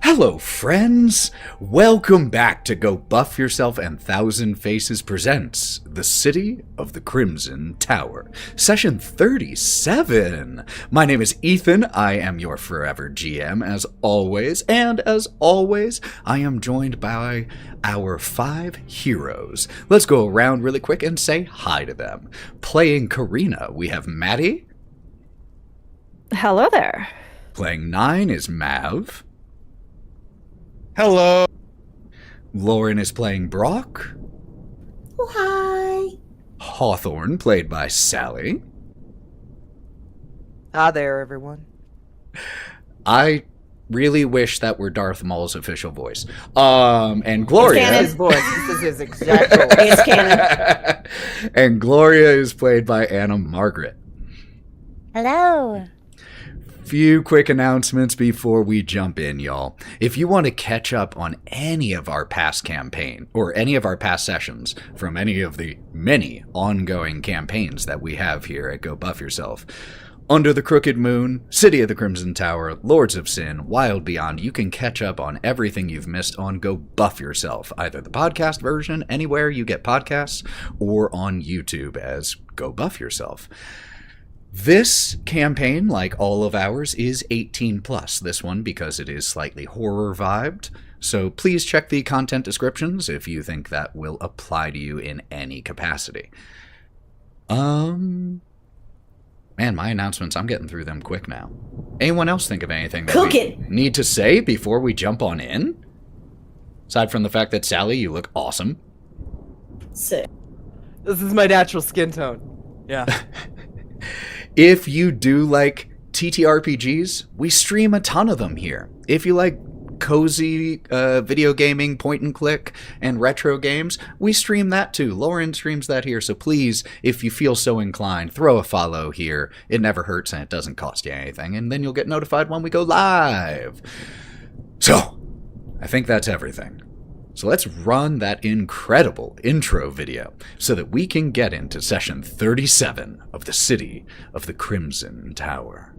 Hello, friends! Welcome back to Go Buff Yourself and Thousand Faces presents The City of the Crimson Tower, Session 37! My name is Ethan, I am your forever GM as always, and as always, I am joined by our 5 heroes. Let's go around really quick and say hi to them. Playing Karina, we have Matty. Hello there. Playing Nyne is Mav. Hello. Lauren is playing Brawk. Oh, hi. Hawthorne, played by Sally. Hi there, everyone. I really wish that were Darth Maul's official voice. And Gloria. It's his voice. This is his exact voice. It's canon. And Gloria is played by Margaret. Hello. Few quick announcements before we jump in, y'all. If you want to catch up on any of our past campaign, or any of our past sessions from any of the many ongoing campaigns that we have here at Go Buff Yourself, Under the Crooked Moon, City of the Crimson Tower, Lords of Sin, Wylde Beyond, you can catch up on everything you've missed on Go Buff Yourself, either the podcast version, anywhere you get podcasts, or on YouTube as Go Buff Yourself. This campaign, like all of ours, is 18 plus. This one because it is slightly horror vibed. So please check the content descriptions if you think that will apply to you in any capacity. Man, my announcements, I'm getting through them quick now. Anyone else think of anything that we need to say before we jump on in? Aside from the fact that, Sally, you look awesome. Sick. This is my natural skin tone. Yeah. If you do like TTRPGs, we stream a ton of them here. If you like cozy video gaming, point and click, and retro games, we stream that too. Lauren streams that here, so please, if you feel so inclined, throw a follow here. It never hurts and it doesn't cost you anything, and then you'll get notified when we go live. So, I think that's everything. So let's run that incredible intro video so that we can get into session 37 of the City of the Crimson Tower.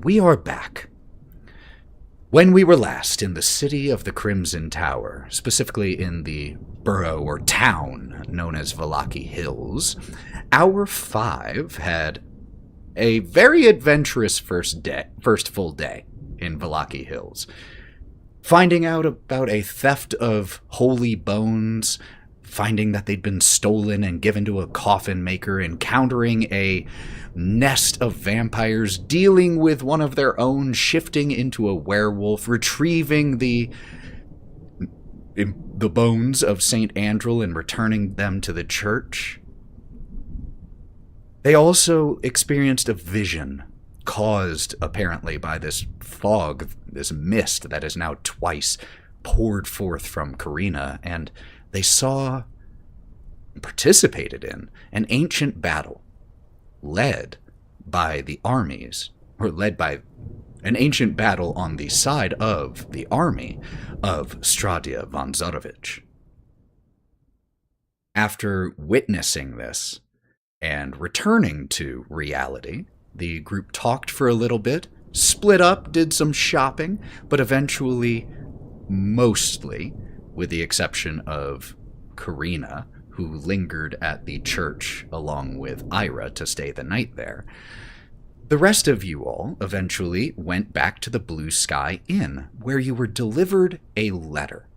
We are back. When we were last in the City of the Crimson Tower, specifically in the borough or town known as Vallaki Hills, our 5 had a very adventurous first full day in Vallaki Hills. Finding out about a theft of holy bones, finding that they'd been stolen and given to a coffin maker, encountering a nest of vampires, dealing with one of their own shifting into a werewolf, retrieving the bones of St. Andrel and returning them to the church. They also experienced a vision caused, apparently, by this fog, this mist that is now twice poured forth from Karina, and they saw, participated in, an ancient battle led by the armies, or led by an ancient battle on the side of the army of Stradia von Zarovich. After witnessing this and returning to reality, the group talked for a little bit, split up, did some shopping, but eventually, mostly, with the exception of Karina, who lingered at the church along with Ira to stay the night there. The rest of you all eventually went back to the Blue Sky Inn, where you were delivered a letter.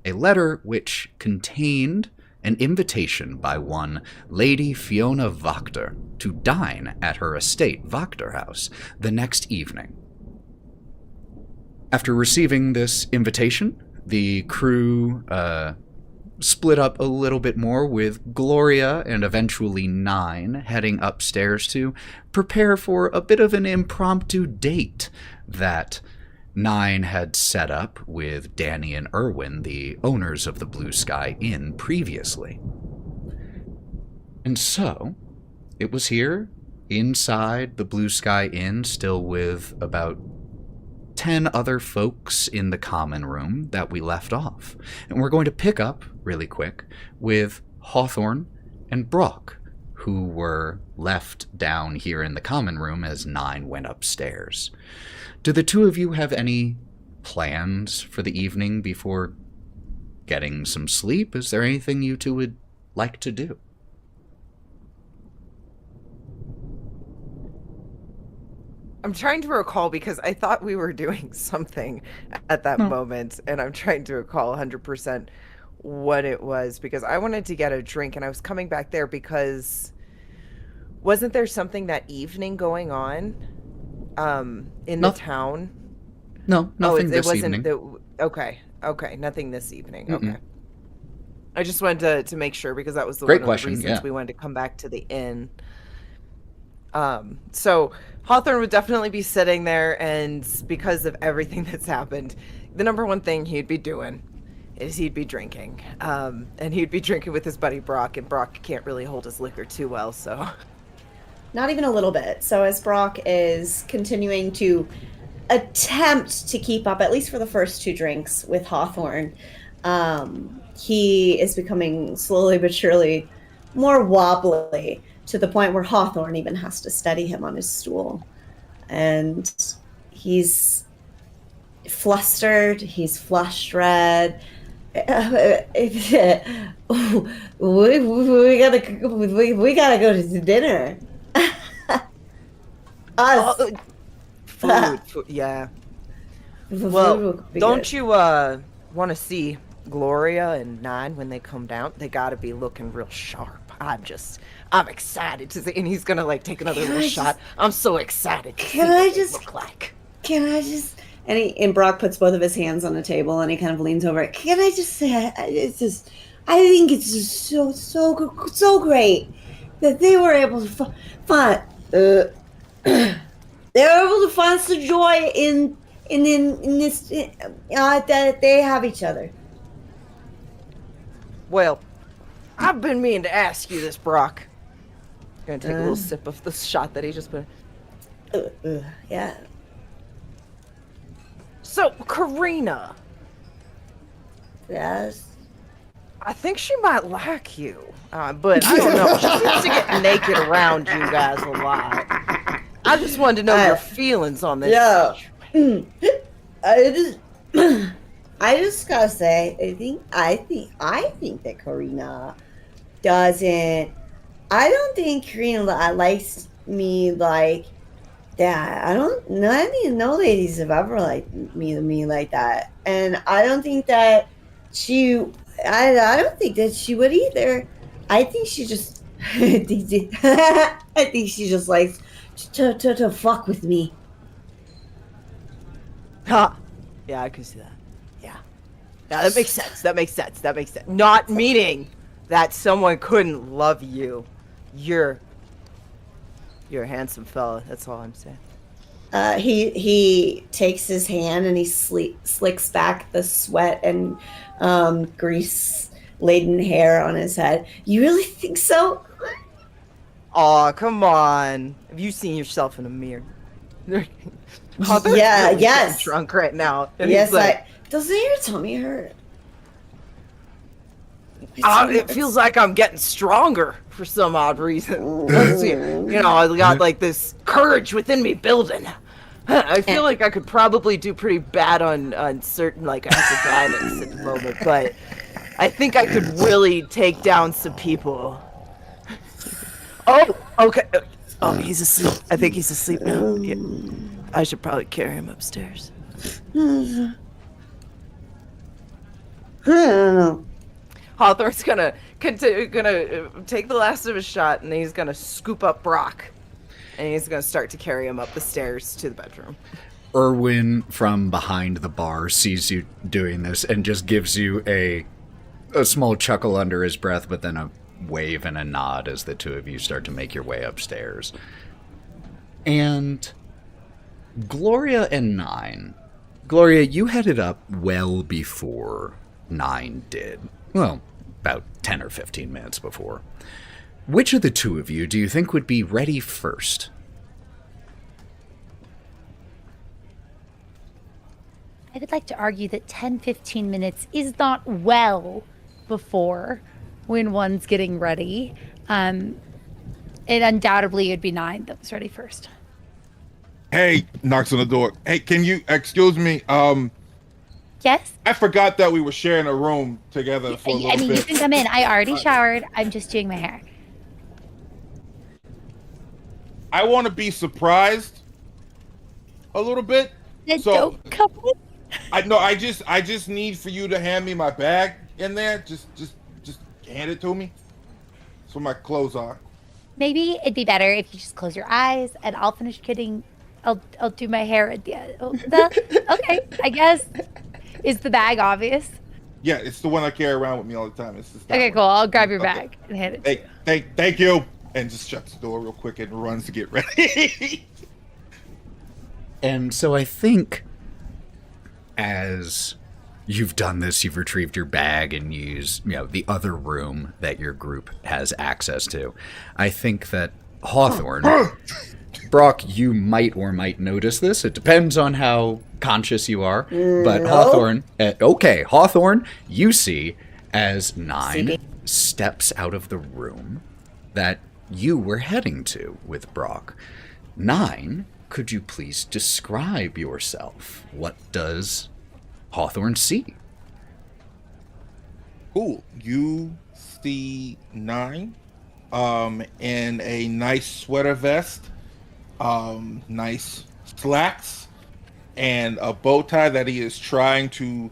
A letter which contained an invitation by one Lady Fiona Wachter to dine at her estate, Wachter House, the next evening. After receiving this invitation, the crew split up a little bit more, with Gloria and eventually Nyne heading upstairs to prepare for a bit of an impromptu date that Nyne had set up with Danny and Erwin, the owners of the Blue Sky Inn, previously. And so, it was here, inside the Blue Sky Inn, still with about 10 other folks in the common room that we left off. And we're going to pick up, really quick, with Hawthorne and Brawk, who were left down here in the common room as Nyne went upstairs. Do the two of you have any plans for the evening before getting some sleep? Is there anything you two would like to do? I'm trying to recall because I thought we were doing something at that moment, and I'm trying to recall 100% what it was, because I wanted to get a drink, and I was coming back there because wasn't there something that evening going on in the town? No, nothing this evening. Okay, nothing this evening. Mm-mm. Okay. I just wanted to make sure, because that was the Great one question, of the reasons yeah. we wanted to come back to the inn. So Hawthorne would definitely be sitting there, and because of everything that's happened, the number one thing he'd be doing is he'd be drinking. And he'd be drinking with his buddy Brawk, and Brawk can't really hold his liquor too well, so. Not even a little bit. So as Brawk is continuing to attempt to keep up, at least for the first two drinks with Hawthorne, he is becoming slowly but surely more wobbly, to the point where Hawthorne even has to steady him on his stool. And he's flustered, he's flushed red. we gotta go to dinner. Food, yeah. Well, don't you want to see Gloria and Nyne when they come down? They gotta be looking real sharp. I'm excited to see, and he's gonna like take another little shot. I'm so excited to see what they look like. Can I just? And Brawk puts both of his hands on the table, and he kind of leans over. Can I just say, I think it's just so great that they were able to find they were able to find some joy in this that they have each other. Well, I've been meaning to ask you this, Brawk. Gonna take a little sip of the shot that he just put. Yeah. So, Karina. Yes. I think she might like you, but I don't know. She seems to get naked around you guys a lot. I just wanted to know your feelings on this. Yeah. I just gotta say, I think that Karina doesn't. I don't think Karina likes me like that. I don't know. I mean, no ladies have ever liked me like that, and I don't think that she. I don't think that she would either. I think she just. I think she just likes to fuck with me. Ha! Yeah, I can see that. Yeah, that makes sense. That makes sense. Not meaning that someone couldn't love you. You're a handsome fella. That's all I'm saying. He takes his hand and he slicks back the sweat and grease-laden hair on his head. You really think so? Aw, come on. Have you seen yourself in a mirror? Yeah, really yes. Drunk right now. And yes, like, doesn't your tummy hurt? it feels like I'm getting stronger for some odd reason. Let's see. You know, I got like this courage within me building. I feel like I could probably do pretty bad on certain, like, antagonists at the moment, but I think I could really take down some people. Oh, okay. Oh, he's asleep. I think he's asleep now. Yeah. I should probably carry him upstairs. Hawthorne's gonna take the last of his shot, and then he's gonna scoop up Brawk, and he's gonna start to carry him up the stairs to the bedroom. Erwin from behind the bar sees you doing this and just gives you a small chuckle under his breath, but then a wave and a nod as the two of you start to make your way upstairs. And Gloria and Nyne. Gloria, you headed up well before Nyne did. Well, about 10 or 15 minutes before. Which of the two of you do you think would be ready first? I would like to argue that 10-15 minutes is not well before when one's getting ready. It undoubtedly would be Nyne that was ready first. Hey, knocks on the door. Hey, can you excuse me? Yes? I forgot that we were sharing a room together for a little bit. You can come in. I already showered. I'm just doing my hair. I want to be surprised a little bit. Then So don't come in. I just need for you to hand me my bag in there. Just hand it to me. That's where my clothes are. Maybe it'd be better if you just close your eyes and I'll finish getting. I'll do my hair at the end. Okay, I guess. Is the bag obvious? Yeah, it's the one I carry around with me all the time. It's just that Okay, one. cool. I'll grab your bag and hand it to you. Thank you. And just shuts the door real quick and runs to get ready. And so I think as you've done this, you've retrieved your bag and used, the other room that your group has access to. I think that Hawthorne, Brawk, you might or might notice this. It depends on how conscious you are. But Hawthorne, Hawthorne, you see as Nyne steps out of the room that you were heading to with Brawk. Nyne, could you please describe yourself? What does Hawthorne see? Cool. You see Nyne in a nice sweater vest, nice slacks, and a bow tie that he is trying to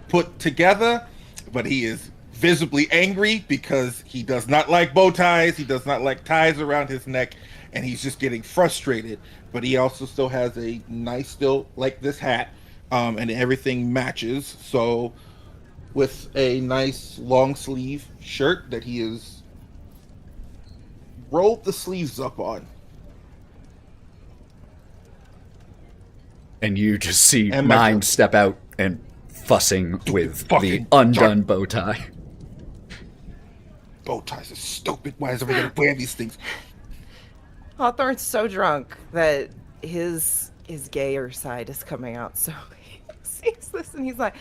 put together, but he is visibly angry because he does not like bow ties, he does not like ties around his neck, and he's just getting frustrated. But he also still has a nice, still like this hat, and everything matches. So with a nice long sleeve shirt that he has rolled the sleeves up on. And you just see Nyne step out and fussing with the undone bow tie. Bow ties are stupid. Why is everybody wearing these things? Hawthorne's so drunk that his gayer side is coming out. So he sees this and he's like,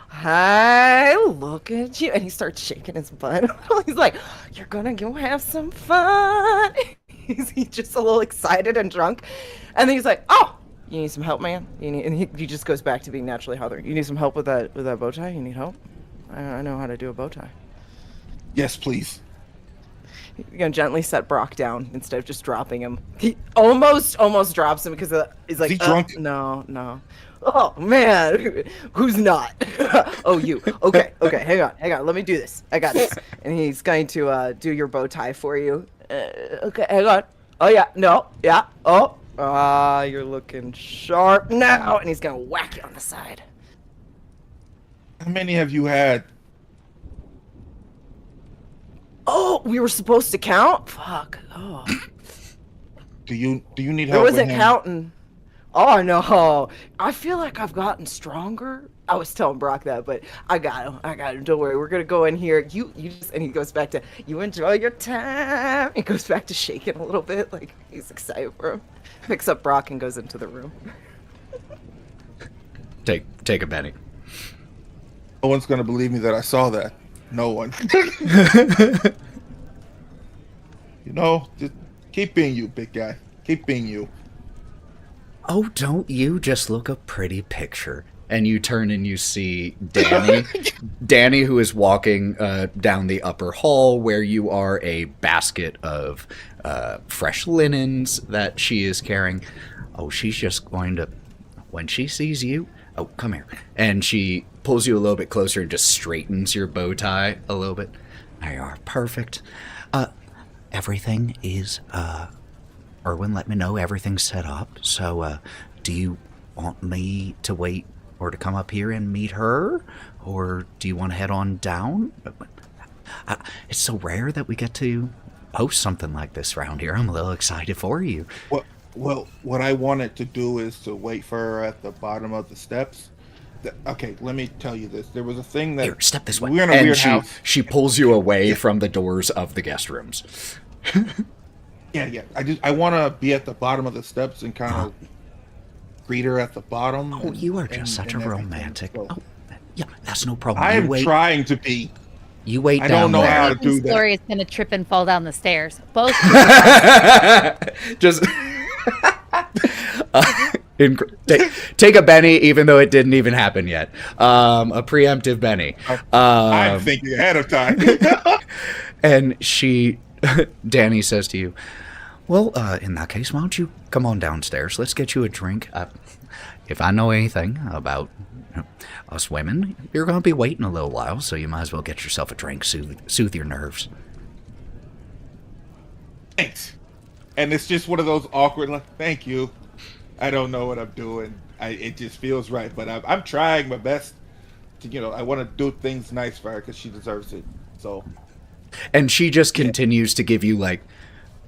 "Hi, look at you!" And he starts shaking his butt. He's like, "You're gonna go have some fun." He's just a little excited and drunk, and then he's like, "Oh, you need some help, man?" And he just goes back to being naturally Hawthorne. "You need some help with that bow tie? You need help? I know how to do a bow tie." Yes, please. You're gonna gently set Brawk down instead of just dropping him. He almost drops him because he's like, Is he drunk? No. Oh man, who's not? Oh, you. Okay, hang on. Let me do this. I got this. And he's going to do your bow tie for you. Okay, hang on. Oh yeah, no, yeah. Oh, you're looking sharp now. And he's gonna whack you on the side. How many have you had? Oh, we were supposed to count? Fuck. Oh. Do you need I help? wasn't with him? counting. Oh no, I feel like I've gotten stronger. I was telling Brawk that, but I got him. Don't worry, we're gonna go in here. You just, and he goes back to, "You enjoy your time." He goes back to shaking a little bit, like he's excited for him. Picks up Brawk and goes into the room. Take a penny. No one's gonna believe me that I saw that. No one. Just keep being you, big guy. Keep being you. Oh, don't you just look a pretty picture? And you turn and you see Danny. Danny, who is walking down the upper hall where you are, a basket of fresh linens that she is carrying. Oh, she's just going to, when she sees you, oh, come here. And she pulls you a little bit closer and just straightens your bow tie a little bit. There you are, perfect. Everything is, Erwin let me know everything's set up. So, do you want me to wait or to come up here and meet her? Or do you want to head on down? It's so rare that we get to host something like this around here. I'm a little excited for you. Well, what I wanted to do is to wait for her at the bottom of the steps. Okay, let me tell you this. There was a thing that... Here, step this way. We're in a weird house. She pulls you away from the doors of the guest rooms. Yeah. I want to be at the bottom of the steps and kind of greet her at the bottom. Oh, you are just such a romantic. So, oh, yeah, that's no problem. I am trying to be. You wait down there. I don't know there. how to do that. Gloria's going to trip and fall down the stairs. Both. Just... take a Benny, even though it didn't even happen yet. A preemptive Benny. I'm thinking ahead of time. And Danny says to you, well, in that case, why don't you come on downstairs? Let's get you a drink. If I know anything about us women, you're going to be waiting a little while, so you might as well get yourself a drink, soothe your nerves. Thanks. And it's just one of those awkward, like, thank you. I don't know what I'm doing. It just feels right, but I'm trying my best to, I want to do things nice for her because she deserves it. So, and she just continues to give you like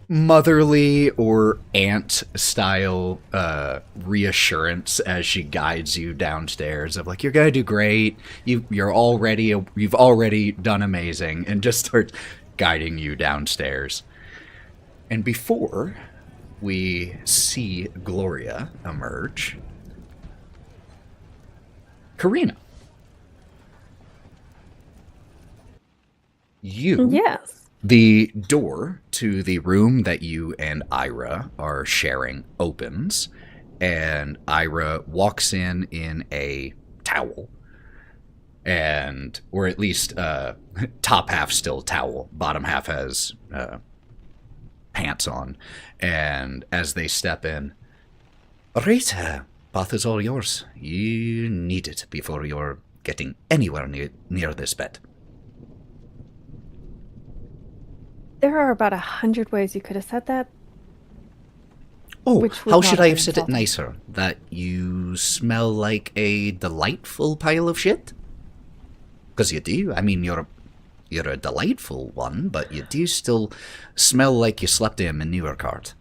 motherly or aunt style reassurance as she guides you downstairs of like, you're gonna do great. You've already done amazing, and just starts guiding you downstairs. And before we see Gloria emerge, Karina, Yes. The door to the room that you and Ira are sharing opens, and Ira walks in a towel, or at least top half still towel, bottom half has pants on. And as they step in, right, bath is all yours. You need it before you're getting anywhere near this bed. There are about 100 ways you could have said that. Oh, how should I have said it insulting. nicer? That you smell like a delightful pile of shit? Because you do. I mean, you're a delightful one, but you do still smell like you slept in a manure cart.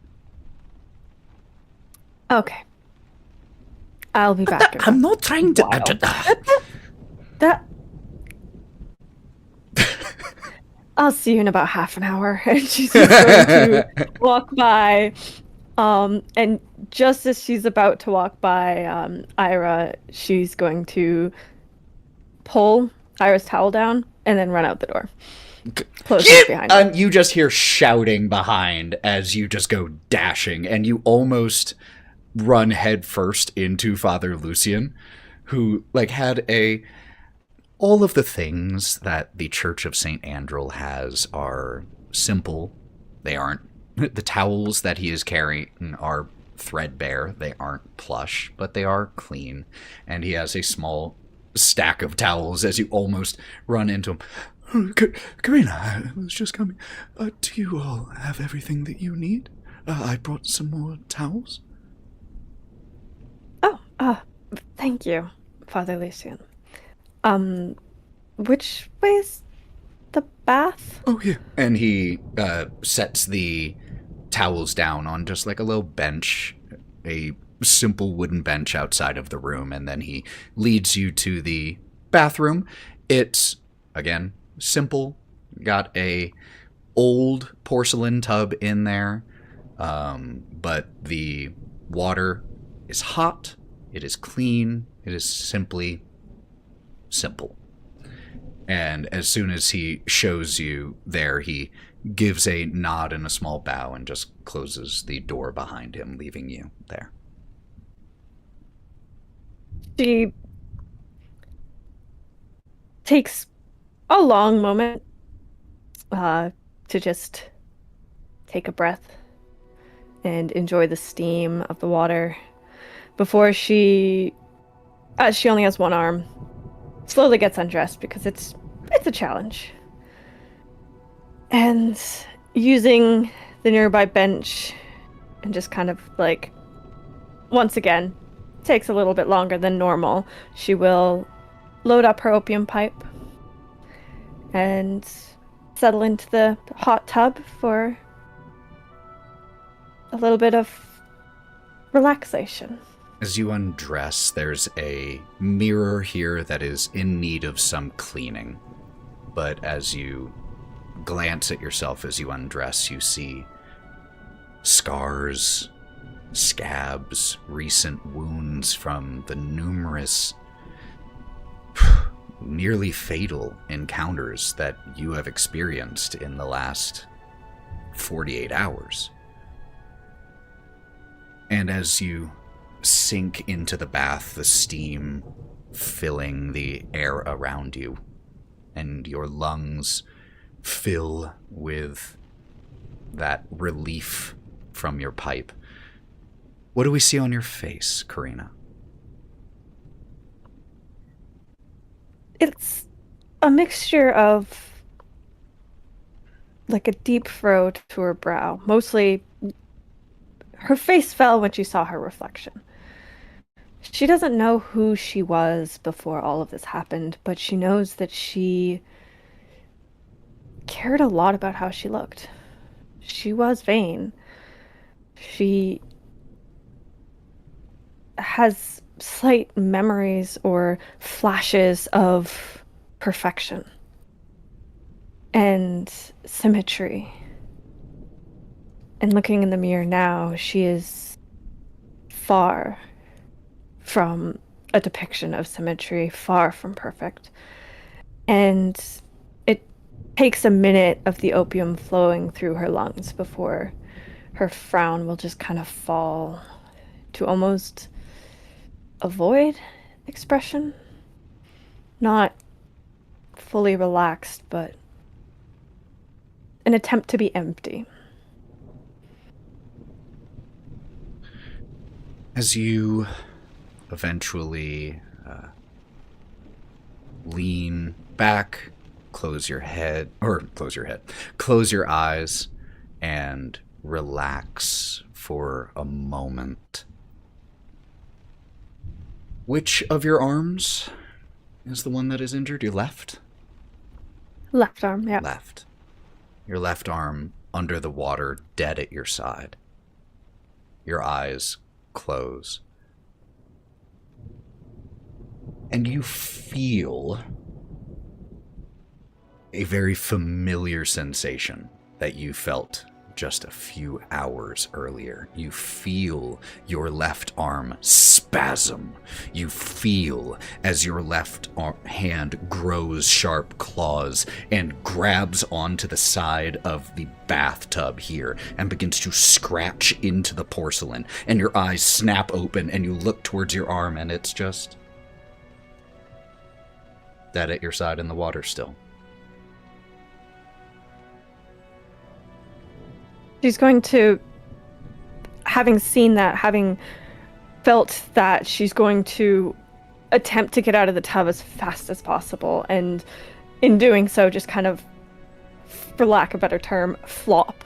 Okay. I'll be back. I'm not trying to... That... I'll see you in about half an hour. And she's just going to walk by. And just as she's about to walk by Ira, she's going to pull Ira's towel down and then run out the door. Close it behind her. You just hear shouting behind as you just go dashing, and you almost run headfirst into Father Lucian, who had all of the things that the Church of St. Andrel has are simple. They aren't... The towels that he is carrying are threadbare. They aren't plush, but they are clean. And he has a small stack of towels as you almost run into him. Oh, Karina, I was just coming. Do you all have everything that you need? I brought some more towels. Oh, thank you, Father Lucian. Which way's the bath? Oh, yeah. And he sets the towels down on just like a little bench, a simple wooden bench outside of the room, and then he leads you to the bathroom. It's, again, simple. Got a old porcelain tub in there, but the water is hot, it is clean, it is simply simple. And as soon as he shows you there, he gives a nod and a small bow and just closes the door behind him, leaving you there. She takes a long moment to just take a breath and enjoy the steam of the water before she, as she only has one arm, slowly gets undressed because it's a challenge. And using the nearby bench and just kind of like, once again, takes a little bit longer than normal, she will load up her opium pipe and settle into the hot tub for a little bit of relaxation. As you undress, there's a mirror here that is in need of some cleaning. But as you glance at yourself as you undress, you see scars, scabs, recent wounds from the numerous nearly fatal encounters that you have experienced in the last 48 hours. And as you sink into the bath, the steam filling the air around you, and your lungs fill with that relief from your pipe. What do we see on your face, Karina? It's a mixture of like a deep furrow to her brow. Mostly her face fell when she saw her reflection. She doesn't know who she was before all of this happened, but she knows that she cared a lot about how she looked. She was vain. She has slight memories or flashes of perfection and symmetry. And looking in the mirror now, she is far from a depiction of symmetry, far from perfect. And it takes a minute of the opium flowing through her lungs before her frown will just kind of fall to almost a void expression. Not fully relaxed, but an attempt to be empty. As you eventually lean back, close your eyes, and relax for a moment. Which of your arms is the one that is injured? Your left? Left arm, yeah. Left. Your left arm under the water, dead at your side. Your eyes close. And you feel a very familiar sensation that you felt just a few hours earlier. You feel your left arm spasm. You feel as your left hand grows sharp claws and grabs onto the side of the bathtub here and begins to scratch into the porcelain. And your eyes snap open and you look towards your arm and it's just dead at your side in the water still. She's going to, having seen that, having felt that, she's going to attempt to get out of the tub as fast as possible, and in doing so, just kind of, for lack of a better term, flop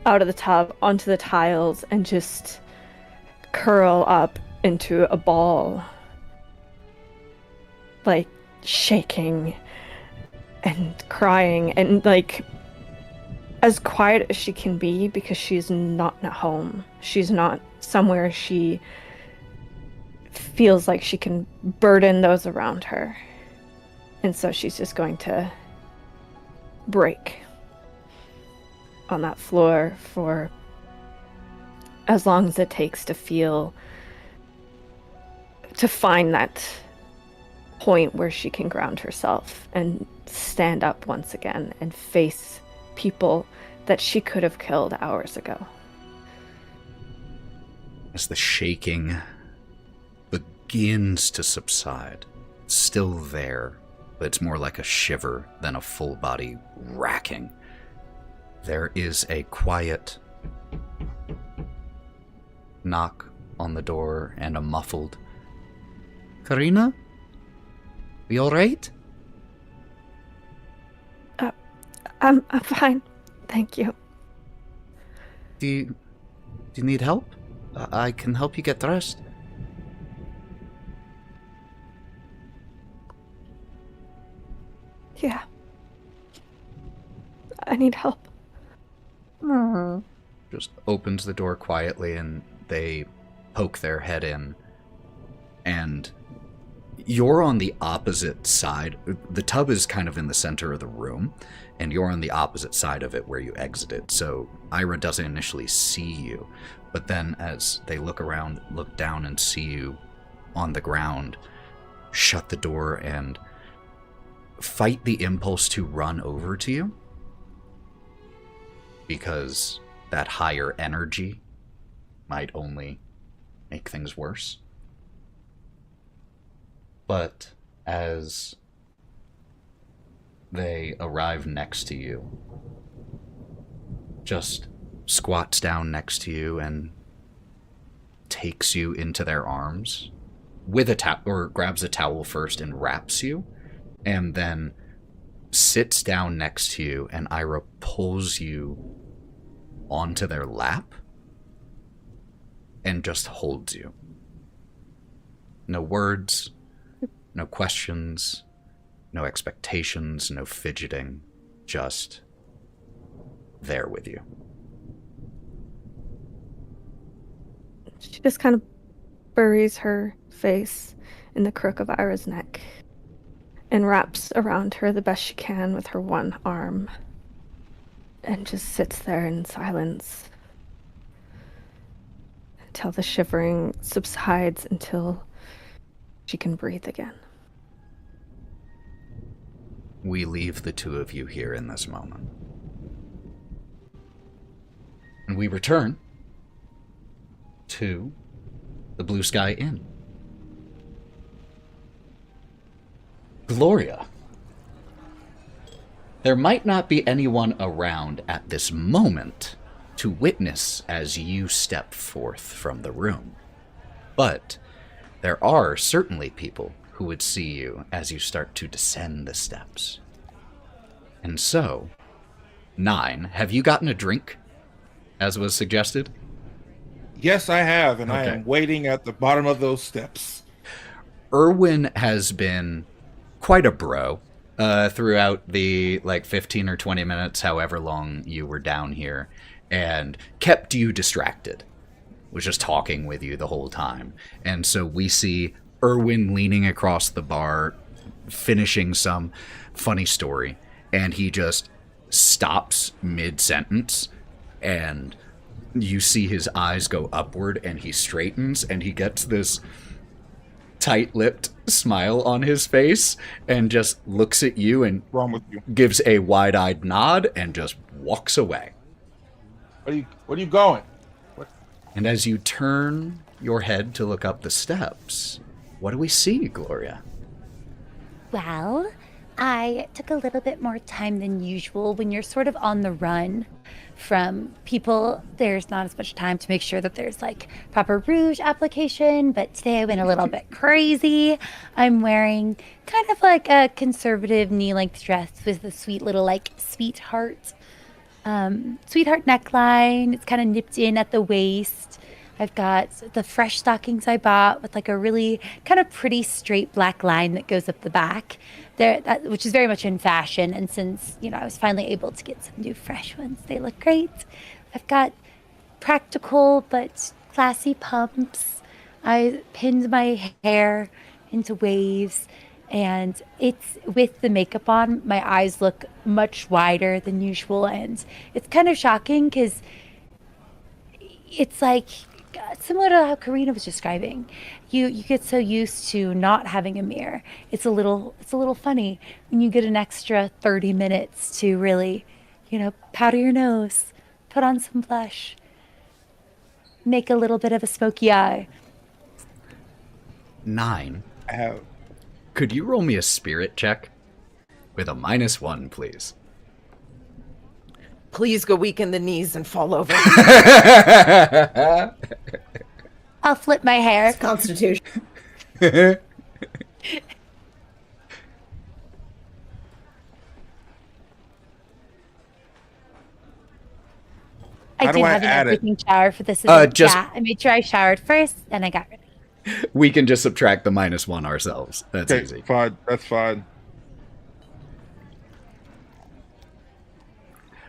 out of the tub onto the tiles and just curl up into a ball, like shaking and crying and like as quiet as she can be, because she's not at home. She's not somewhere she feels like she can burden those around her. And so she's just going to break on that floor for as long as it takes to find that point where she can ground herself and stand up once again and face people that she could have killed hours ago. As the shaking, the begins to subside. It's still there, but it's more like a shiver than a full body racking. There is a quiet knock on the door and a muffled, "Karina? Are you alright?" I'm fine. Thank you. Do you need help? I can help you get dressed. Yeah. I need help. Just opens the door quietly and they poke their head in. And you're on the opposite side. The tub is kind of in the center of the room, and you're on the opposite side of it where you exited. So Ira doesn't initially see you, but then as they look around, look down and see you on the ground, shut the door and fight the impulse to run over to you, because that higher energy might only make things worse. But as they arrive next to you, just squats down next to you and takes you into their arms with a towel, or grabs a towel first and wraps you, and then sits down next to you, and Ira pulls you onto their lap and just holds you. No words, no questions, no expectations, no fidgeting, just there with you. She just kind of buries her face in the crook of Ira's neck and wraps around her the best she can with her one arm and just sits there in silence until the shivering subsides, until she can breathe again. We leave the two of you here in this moment. And we return to the Blue Sky Inn. Gloria. There might not be anyone around at this moment to witness as you step forth from the room, but there are certainly people who would see you as you start to descend the steps. And so, Nyne, have you gotten a drink, as was suggested? Yes, I have, and I Okay. am waiting at the bottom of those steps. Erwin has been quite a bro throughout the 15 or 20 minutes, however long you were down here, and kept you distracted. Was just talking with you the whole time. And so we see Erwin leaning across the bar, finishing some funny story, and he just stops mid-sentence, and you see his eyes go upward, and he straightens, and he gets this tight-lipped smile on his face, and just looks at you and Wrong with you? gives a wide-eyed nod, and just walks away. Where are you going? And as you turn your head to look up the steps, what do we see, Gloria? Well, I took a little bit more time than usual. When you're sort of on the run from people, there's not as much time to make sure that there's proper rouge application, but today I went a little bit crazy. I'm wearing kind of like a conservative knee-length dress with a sweet little sweetheart neckline. It's kind of nipped in at the waist. I've got the fresh stockings I bought with a really kind of pretty straight black line that goes up the back there, which is very much in fashion. And since, I was finally able to get some new fresh ones, they look great. I've got practical but classy pumps. I pinned my hair into waves, and it's with the makeup on, my eyes look much wider than usual. And it's kind of shocking because it's similar to how Karina was describing. You get so used to not having a mirror. It's a little funny when you get an extra 30 minutes to really, powder your nose, put on some blush, make a little bit of a smoky eye. Nyne, I have. could you roll me a spirit check? With a -1, please. Please go weak in the knees and fall over. I'll flip my hair. It's Constitution. I How did do I have an add it? everything shower for this event. just- Yeah, I made sure I showered first, and I got ready. We can just subtract the -1 ourselves. That's Okay, easy. fine. That's fine.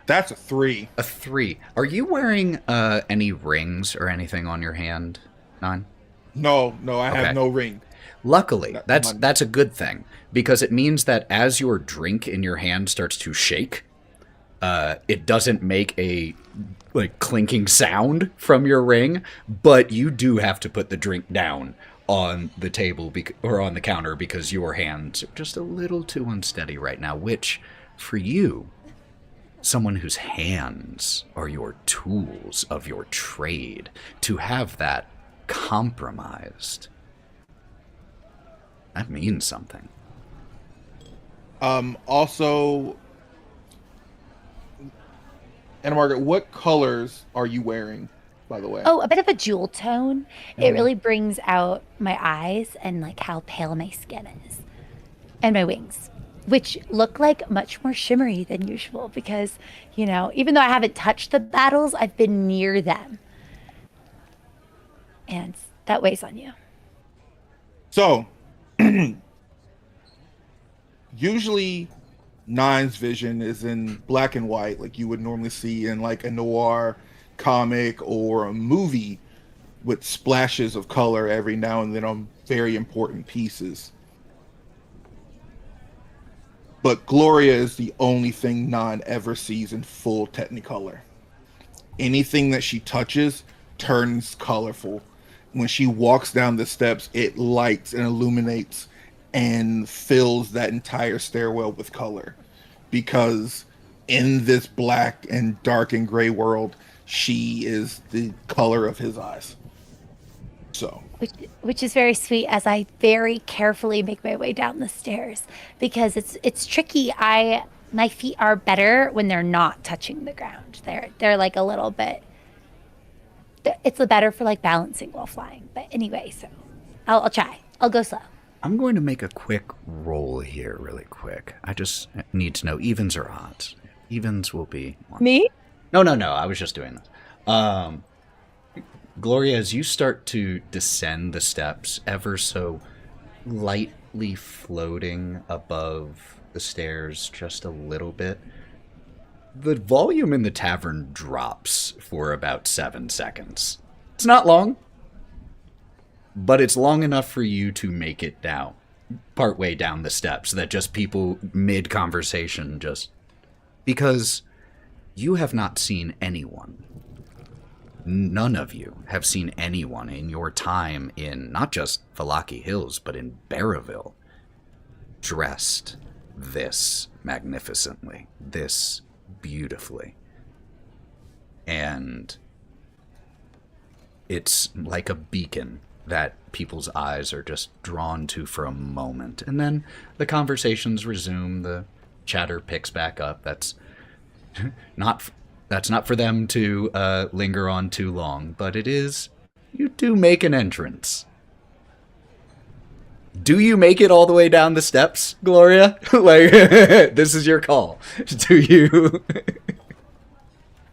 That's a 3. A 3. Are you wearing any rings or anything on your hand, Nyne? No, I Okay. have no ring. Luckily, That's that's a good thing, because it means that as your drink in your hand starts to shake, it doesn't make a clinking sound from your ring, but you do have to put the drink down on the table or on the counter because your hands are just a little too unsteady right now, which for you, someone whose hands are your tools of your trade, to have that compromised, that means something. Also, Anna Margaret, what colors are you wearing, by the way? Oh, a bit of a jewel tone. It really brings out my eyes and like how pale my skin is. And my wings, which look like much more shimmery than usual because, you know, even though I haven't touched the battles, I've been near them. And that weighs on you. So, usually Nyne's vision is in black and white, like you would normally see in like a noir comic or a movie, with splashes of color every now and then on very important pieces. But Gloria is the only thing Nyne ever sees in full Technicolor. Anything that she touches turns colorful. When she walks down the steps, it lights and illuminates and fills that entire stairwell with color. Because in this black and dark and gray world, she is the color of his eyes. So, Which is very sweet as I very carefully make my way down the stairs because it's tricky. My feet are better when they're not touching the ground. They're like a little bit. It's better for like balancing while flying. But anyway, so I'll try. I'll go slow. I'm going to make a quick roll here really quick. I just need to know evens or odds. Evens will be... Me? No, I was just doing this. Gloria, as you start to descend the steps, ever so lightly floating above the stairs just a little bit, the volume in the tavern drops for about 7 seconds. It's not long, but it's long enough for you to make it down, partway down the steps, that just people mid-conversation just... Because you have not seen anyone. None of you have seen anyone in your time in not just Valaki Hills, but in Barraville, dressed this magnificently, this beautifully. And it's like a beacon that people's eyes are just drawn to for a moment. And then the conversations resume, the chatter picks back up. That's not for them to linger on too long, but it is, you do make an entrance. Do you make it all the way down the steps, Gloria? This is your call. Do you?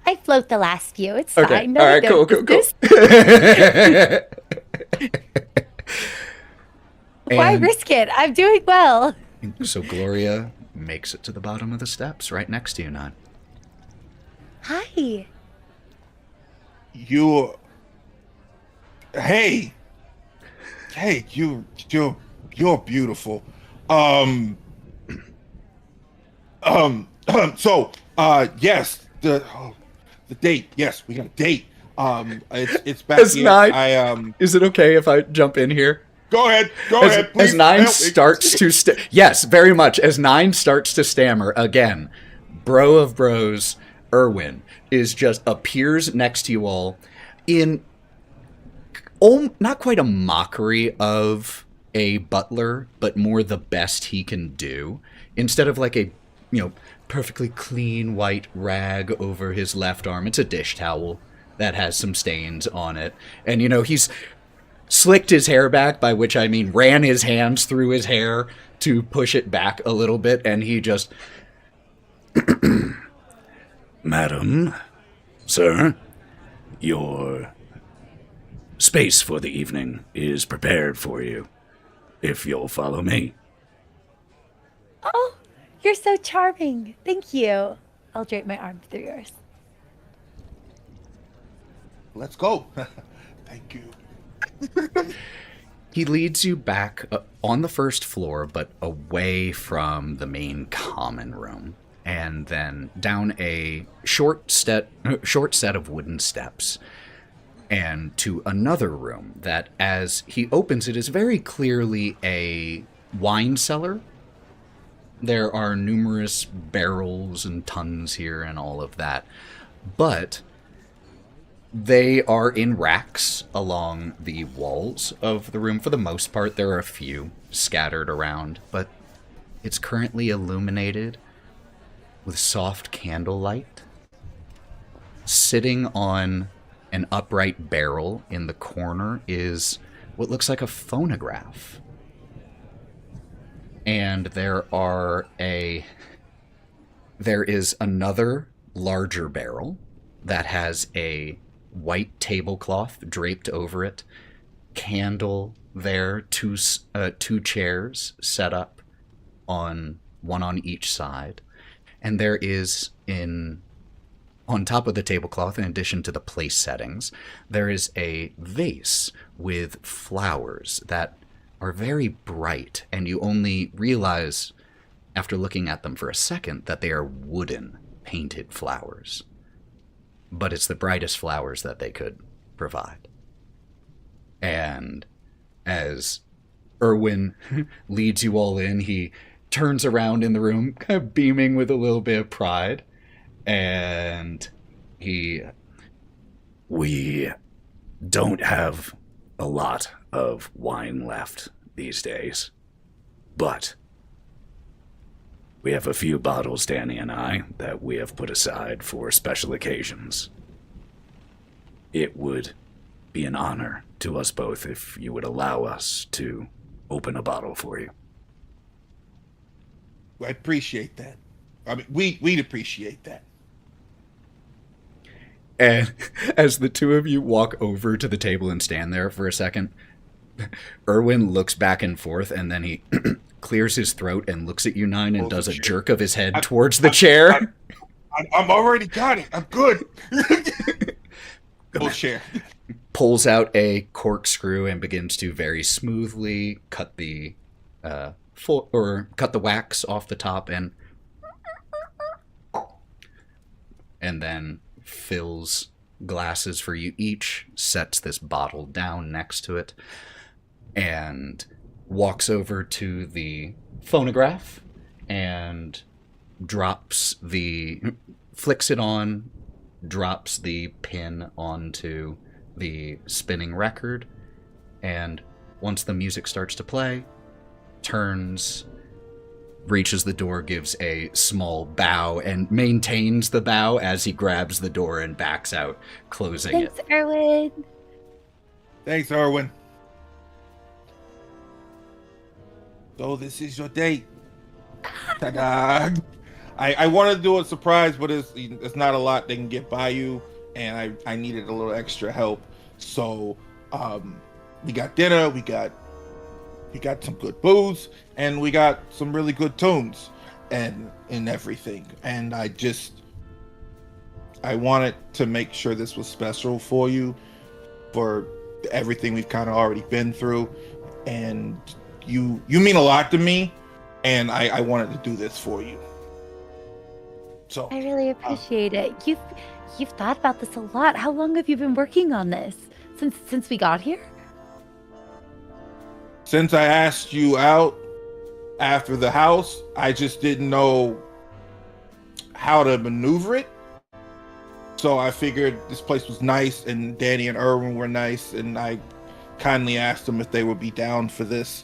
I float the last few. It's Okay, fine. all right, cool. Why And risk it? I'm doing well. so Gloria makes it to the bottom of the steps, right next to you, Nyne. Hi. Hey, you're beautiful. So, yes, the date. Yes, we got a date. It's back As here. Nyne, is it okay if I jump in here? Go ahead, As please. Nyne help me. starts to yes, very much. As Nyne starts to stammer again, bro of bros, Erwin appears next to you all in not quite a mockery of a butler, but more the best he can do. Instead of like a, perfectly clean white rag over his left arm, it's a dish towel that has some stains on it. And, he's slicked his hair back, by which I mean ran his hands through his hair to push it back a little bit, and he just... Madam, sir, your space for the evening is prepared for you, if you'll follow me. Oh, you're so charming. Thank you. I'll drape my arm through yours. Let's go. Thank you. He leads you back on the first floor, but away from the main common room, and then down a short set of wooden steps, and to another room that, as he opens it, is very clearly a wine cellar. There are numerous barrels and tons here and all of that, but they are in racks along the walls of the room. For the most part, there are a few scattered around, but it's currently illuminated with soft candlelight. Sitting on an upright barrel in the corner is what looks like a phonograph. And there is another larger barrel that has a white tablecloth draped over it, candle there, two chairs set up one on each side, and there is on top of the tablecloth, in addition to the place settings, there is a vase with flowers that are very bright, and you only realize after looking at them for a second that they are wooden painted flowers. But it's the brightest flowers that they could provide. And as Erwin leads you all in, he turns around in the room, kind of beaming with a little bit of pride, and We don't have a lot of wine left these days, but we have a few bottles, Danny and I, that we have put aside for special occasions. It would be an honor to us both if you would allow us to open a bottle for you. I appreciate that. I mean, we'd appreciate that. And as the two of you walk over to the table and stand there for a second, Erwin looks back and forth, and then he clears his throat and looks at you, Nyne, and does a jerk of his head towards the chair. I'm already got it. I'm good. We'll share. Pulls out a corkscrew and begins to very smoothly cut the cut the wax off the top, and then fills glasses for you each, sets this bottle down next to it, and walks over to the phonograph and flicks it on, drops the pin onto the spinning record, and once the music starts to play, turns, reaches the door, gives a small bow, and maintains the bow as he grabs the door and backs out, closing Thanks, it. Erwin. Thanks, Erwin. So this is your date. Ta-da! I wanted to do a surprise, but it's not a lot they can get by you, and I needed a little extra help. So we got dinner, we got some good booze, and we got some really good tunes and everything. And I wanted to make sure this was special for you, for everything we've kind of already been through, and you mean a lot to me, and I wanted to do this for you. So I really appreciate it. You've thought about this a lot. How long have you been working on this? Since we got here? Since I asked you out after the house, I just didn't know how to maneuver it. So I figured this place was nice, and Danny and Erwin were nice, and I kindly asked them if they would be down for this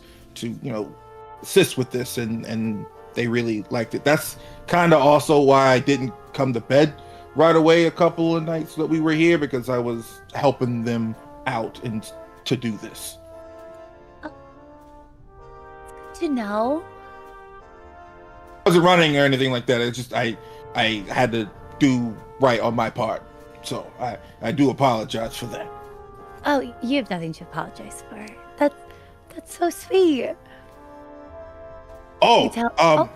assist with this, and they really liked it. That's kind of also why I didn't come to bed right away a couple of nights that we were here, because I was helping them out and to do this. To know. I wasn't running or anything like that. It's just I had to do right on my part, so I do apologize for that. Oh, you have nothing to apologize for. That's so sweet. Oh, oh.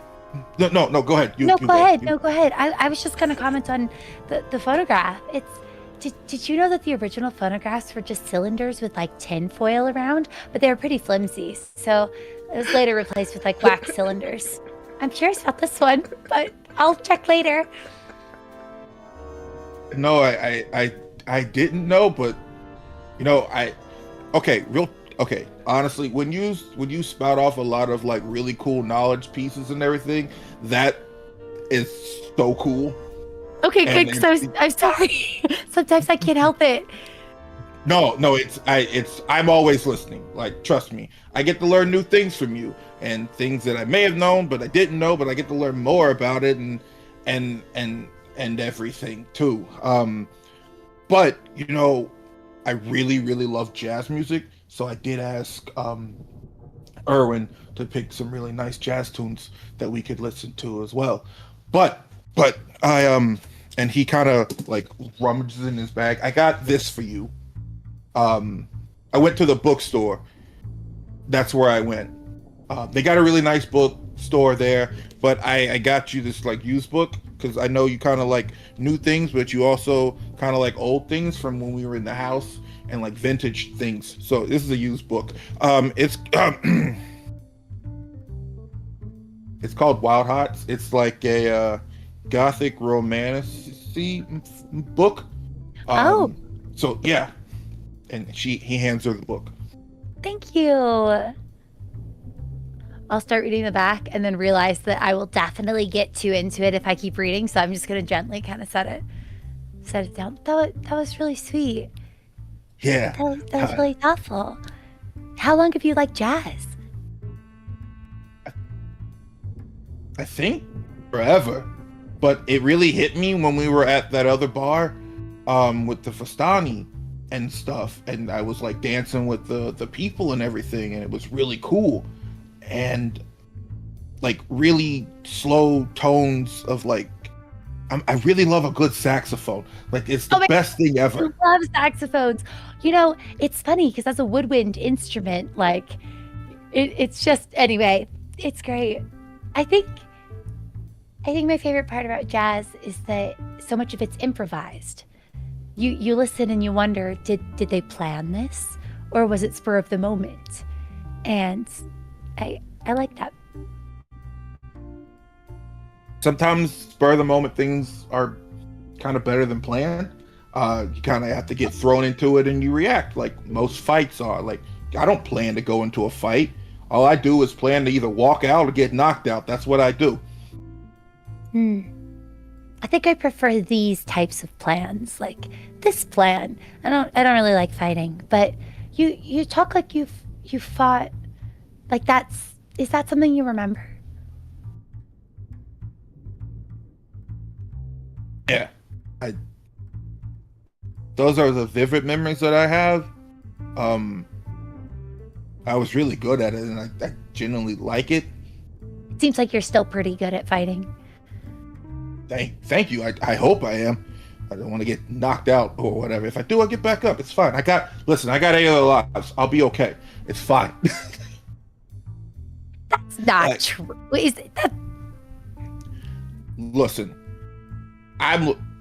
No, go ahead. Go ahead. No, go ahead. I was just gonna comment on the photograph. Did you know that the original photographs were just cylinders with like tin foil around, but they were pretty flimsy, so it was later replaced with like wax cylinders. I'm curious about this one, but I'll check later. No, I didn't know, but okay. Honestly, when you spout off a lot of like really cool knowledge pieces and everything, that is so cool. Okay, good. Because I'm sorry. Sometimes I can't help it. No, I'm always listening. Like, trust me, I get to learn new things from you, and things that I may have known but I didn't know, but I get to learn more about it and everything too. But I really, really love jazz music, so I did ask Erwin to pick some really nice jazz tunes that we could listen to as well. But I and he kind of like rummages in his bag. I got this for you. I went to the bookstore. That's where I went. They got a really nice bookstore there, but I got you this like used book, because I know you kind of like new things, but you also kind of like old things from when we were in the house, and like vintage things. So this is a used book. It's it's called Wild Hearts. It's like a gothic romantic book. So yeah, and he hands her the book. Thank you. I'll start reading the back and then realize that I will definitely get too into it if I keep reading. So I'm just gonna gently kind of set it down. That was really sweet. Yeah. That was really thoughtful. How long have you liked jazz? I think forever, but it really hit me when we were at that other bar with the Fastani and stuff, and I was like dancing with the people and everything, and it was really cool, and like really slow tones of like I really love a good saxophone. Like, it's the best thing ever. I love saxophones. It's funny because as a woodwind instrument, like it's just, anyway, it's great. I think my favorite part about jazz is that so much of it's improvised. You listen and you wonder, did they plan this, or was it spur of the moment? And I like that. Sometimes spur of the moment things are kind of better than planned. You kind of have to get thrown into it and you react, like most fights are. Like, I don't plan to go into a fight. All I do is plan to either walk out or get knocked out. That's what I do. I think I prefer these types of plans, like this plan. I don't really like fighting, but you talk like you fought. Like, is that something you remember? Yeah, those are the vivid memories that I have. I was really good at it, and I genuinely like it. It seems like you're still pretty good at fighting. Thank you. I hope I am. I don't want to get knocked out or whatever. If I do, I'll get back up. It's fine. I got 8 other lives. I'll be okay. It's fine. That's not true. Is it that? Listen,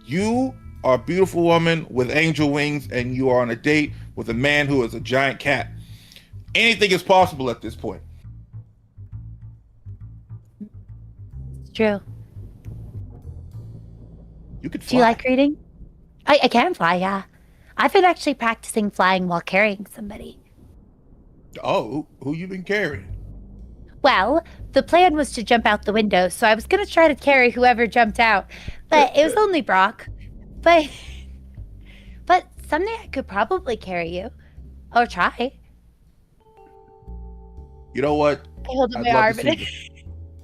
you are a beautiful woman with angel wings, and you are on a date with a man who is a giant cat. Anything is possible at this point. It's true. You could fly. Do you like reading? I can fly, yeah. I've been actually practicing flying while carrying somebody. Oh, who you been carrying? Well, the plan was to jump out the window, so I was going to try to carry whoever jumped out. But it was only Brawk. But someday I could probably carry you. Or try. You know what? Hold up I'd my love arm. to see this.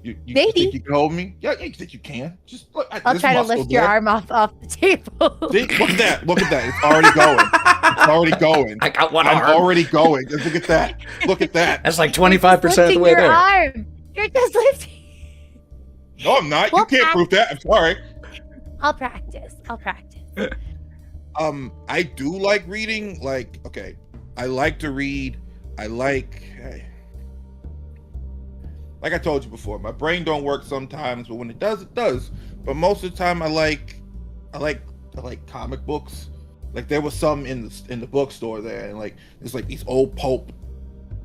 You Maybe. think you can hold me? Yeah, you think you can? Just look. I'll there's try to muscle lift your there. arm off the table. See? Look at that. Look at that. It's already going. It's already going. I got one I'm arm. already going. Just look at that. Look at that. That's like 25% of the Lifting way your there. arm. You're just lifting. No, I'm not. Well, You can't prove that. I'm sorry. I'll practice. I do like reading. Like, okay, I like to read. I like I told you before, my brain don't work sometimes, but when it does, it does. But most of the time, I like comic books. Like there was some in the bookstore there, and like there's like these old pulp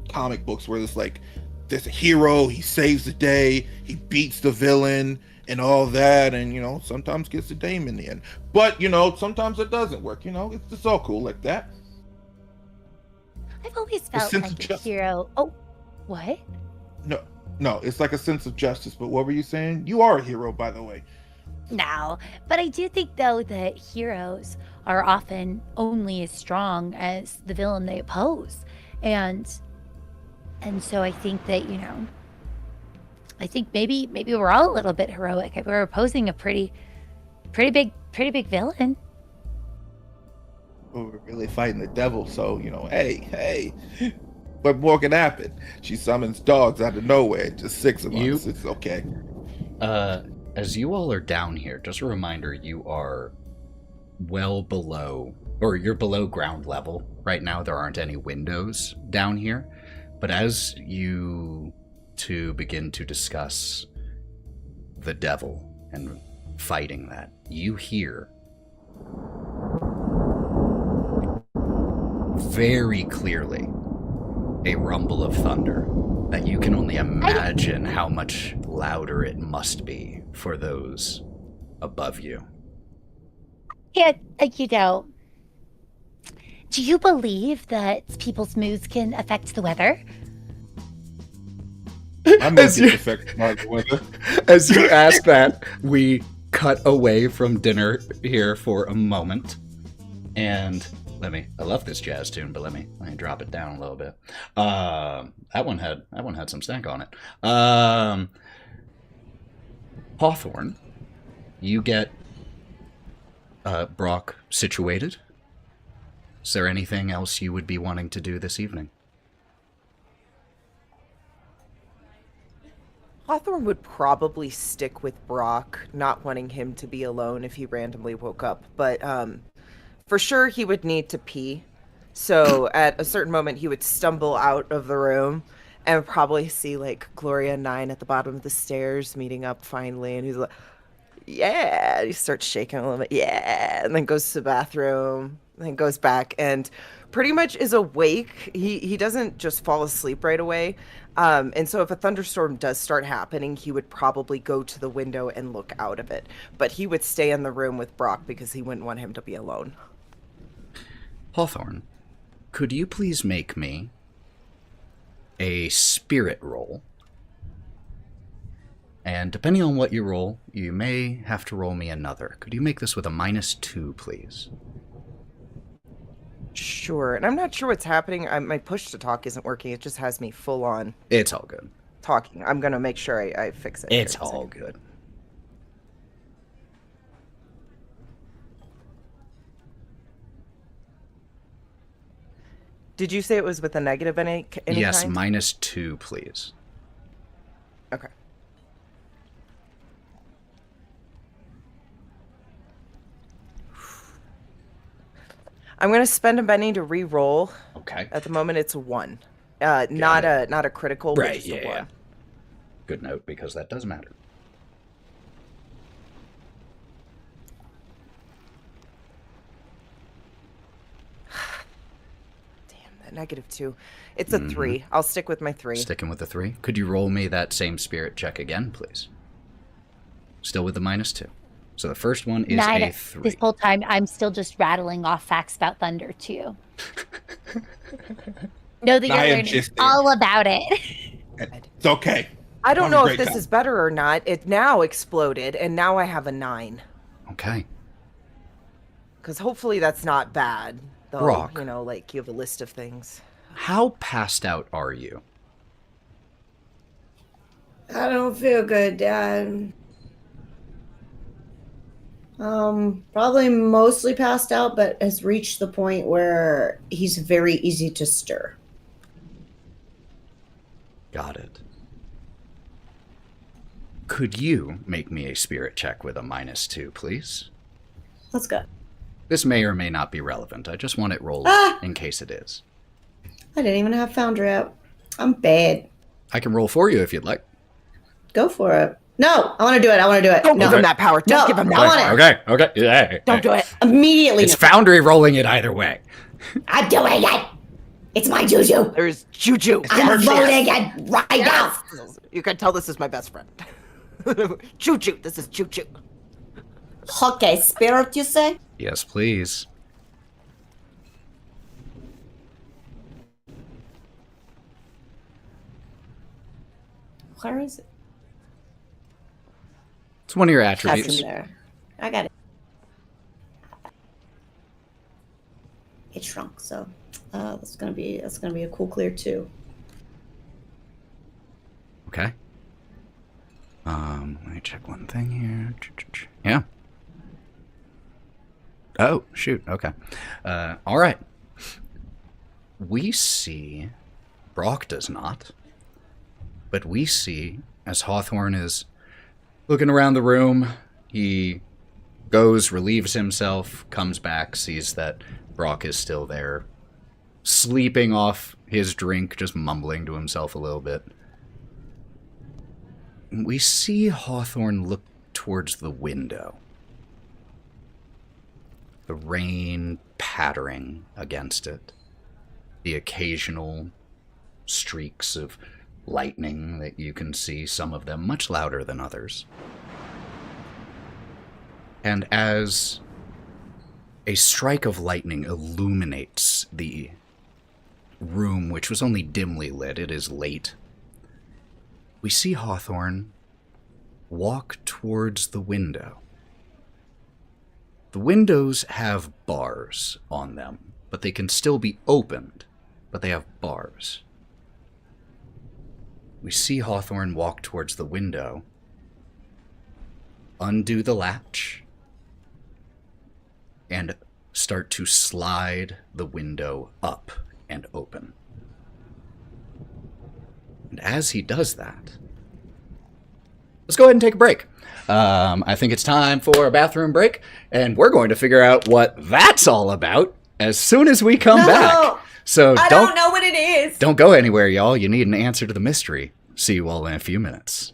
comic books where there's a hero, he saves the day, he beats the villain, and all that, and sometimes gets the dame in the end. But sometimes it doesn't work. It's all cool like that. I've always felt sense like of a justice. hero. Oh, what? No, it's like a sense of justice. But what were you saying? You are a hero, by the way. No, but I do think though that heroes are often only as strong as the villain they oppose, and so I think that I think maybe we're all a little bit heroic. We're opposing a pretty big villain. Well, we're really fighting the devil, so hey. What more can happen? She summons dogs out of nowhere, just 6 of us. It's okay. As you all are down here, just a reminder, you are well below, or you're below ground level right now. There aren't any windows down here. But as you two begin to discuss the devil and fighting that, you hear very clearly a rumble of thunder that you can only imagine how much louder it must be for those above you. Yeah, do you believe that people's moods can affect the weather? I'm going to affect Margaret weather. As you ask that, we cut away from dinner here for a moment. And I love this jazz tune, but let me drop it down a little bit. That one had some stank on it. Hawthorne, you get Brawk situated. Is there anything else you would be wanting to do this evening? Hawthorne would probably stick with Brawk, not wanting him to be alone if he randomly woke up. But for sure he would need to pee. So at a certain moment he would stumble out of the room and probably see like Gloria and Nyne at the bottom of the stairs meeting up finally. And he's like, yeah. He starts shaking a little bit. Yeah. And then goes to the bathroom. And goes back and pretty much is awake. He doesn't just fall asleep right away. And so if a thunderstorm does start happening, he would probably go to the window and look out of it. But he would stay in the room with Brawk because he wouldn't want him to be alone. Hawthorne, could you please make me a spirit roll? And depending on what you roll, you may have to roll me another. Could you make this with a -2, please? Sure. And I'm not sure what's happening. My push to talk isn't working. It just has me full on It's all good. talking. I'm going to make sure I fix it. It's here in a all second. good. Did you say it was with a negative any Yes, kind? -2, please. Okay. I'm going to spend a Benny to re-roll. Okay. At the moment, it's a 1. Not a critical, but Right, just yeah, a 1. yeah. Good note, because that does matter. Damn, that -2. It's a 3. I'll stick with my 3. Sticking with the 3. Could you roll me that same spirit check again, please? Still with the -2. So the first one is Nyne, a 3. this whole time, I'm still just rattling off facts about thunder to you. Know that you're Nyne learning just- all about it. It's okay. I don't Have a know if great this time. is better or not. It now exploded, and now I have a 9. Okay. Because hopefully that's not bad. Though, Brawk. like you have a list of things. How passed out are you? I don't feel good, Dad. Probably mostly passed out, but has reached the point where he's very easy to stir. Got it. Could you make me a spirit check with a -2, please? Let's go. This may or may not be relevant. I just want it rolled in case it is. I didn't even have Foundry out. I'm bad. I can roll for you if you'd like. Go for it. No, I want to do it. I want to do it. Don't no. give him that power. Don't give him that I want power. it. Okay. Yeah. Don't do it. Immediately. It's Foundry rolling it either way. I'm doing it. It's my juju. There's juju. I'm voting it right now. You can tell this is my best friend. Juju. This is juju. Okay, spirit, you say? Yes, please. Where is it? It's one of your That's attributes. in there. I got it. It shrunk, so that's gonna be a cool clear too. Okay. Let me check one thing here. Yeah. Oh, shoot. Okay. All right. We see, Brawk does not, but we see, as Hawthorne is looking around the room, he goes, relieves himself, comes back, sees that Brawk is still there, sleeping off his drink, just mumbling to himself a little bit. We see Hawthorne look towards the window. The rain pattering against it. The occasional streaks of lightning that you can see, some of them much louder than others. And as a strike of lightning illuminates the room, which was only dimly lit, it is late, we see Hawthorne walk towards the window. The windows have bars on them, but they can still be opened, but they have bars. We see Hawthorne walk towards the window, undo the latch, and start to slide the window up and open. And as he does that, let's go ahead and take a break. I think it's time for a bathroom break, and we're going to figure out what that's all about as soon as we come back. So I don't know what it is. Don't go anywhere, y'all. You need an answer to the mystery. See you all in a few minutes.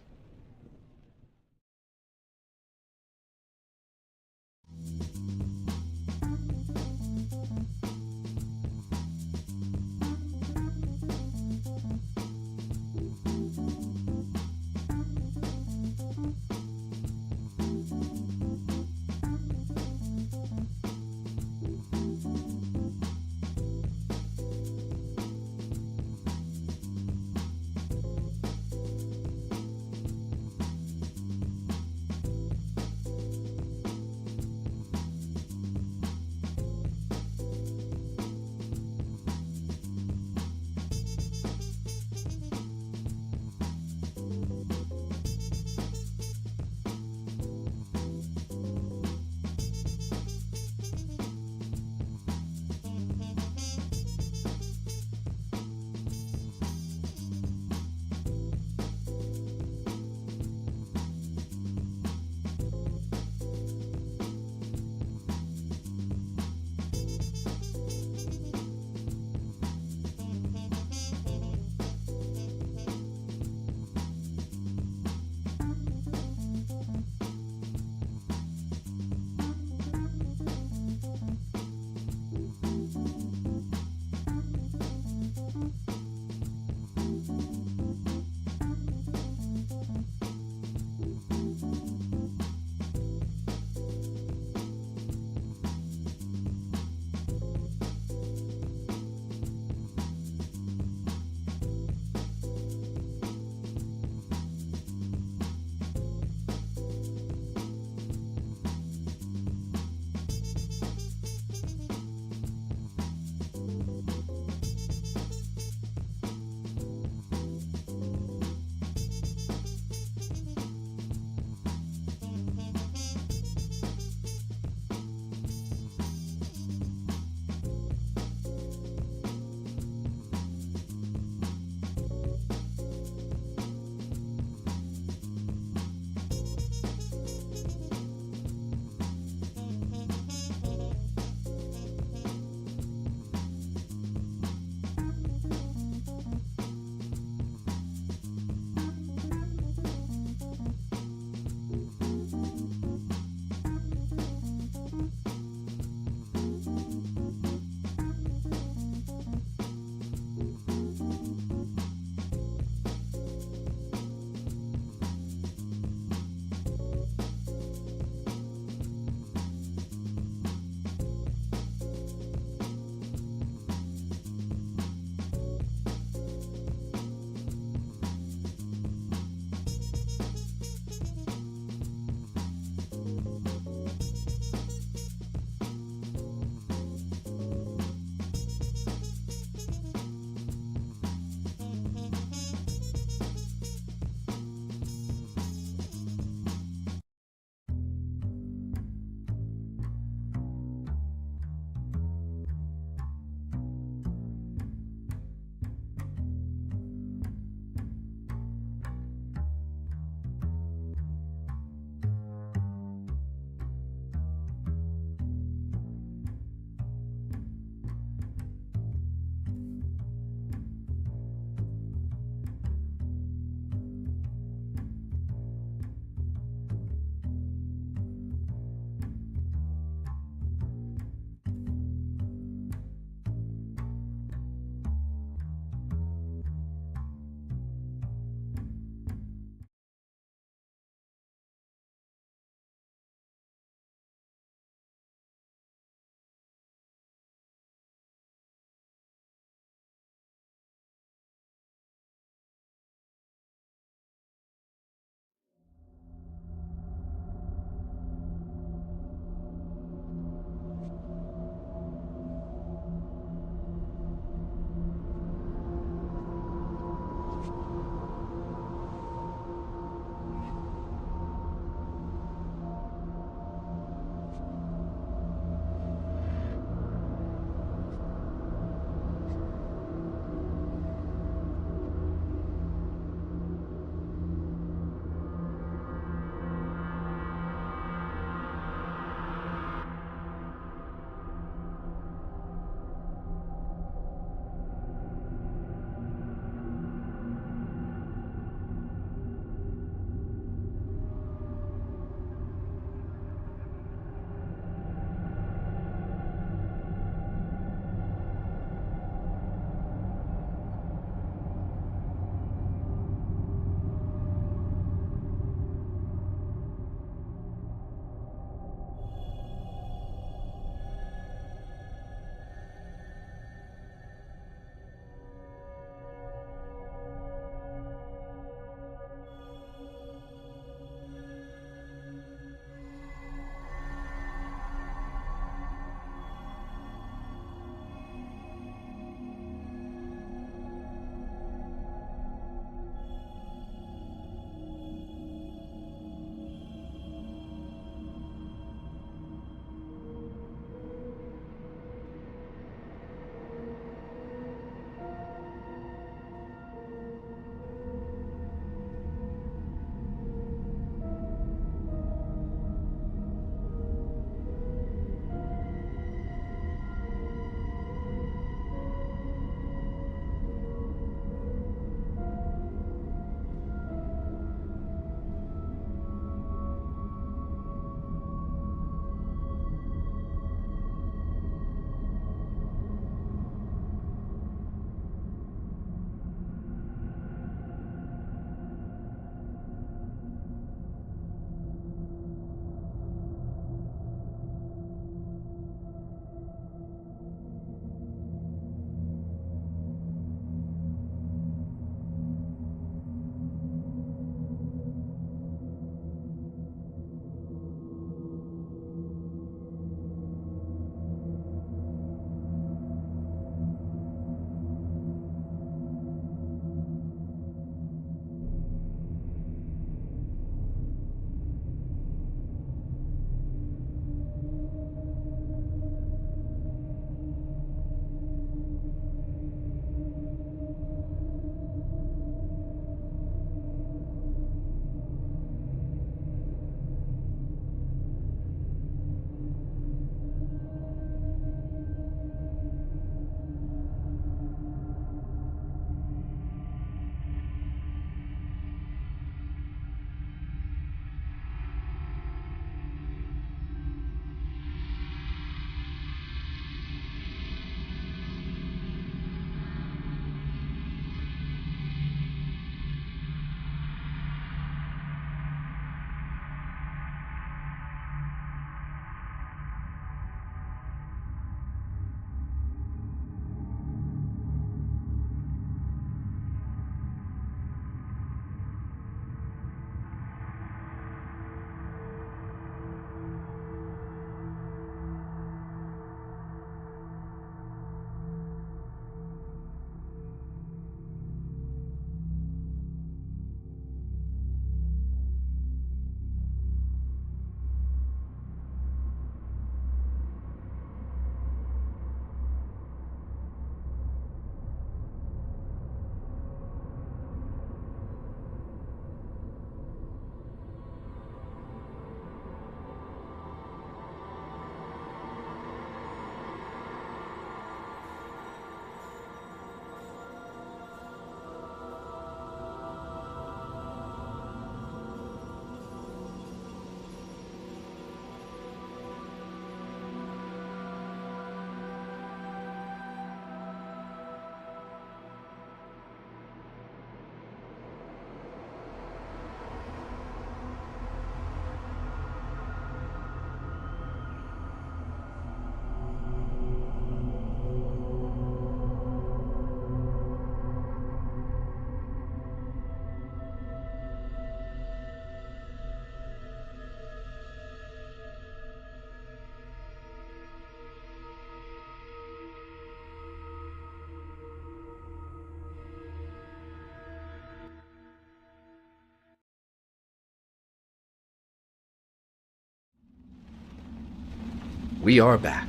we are back.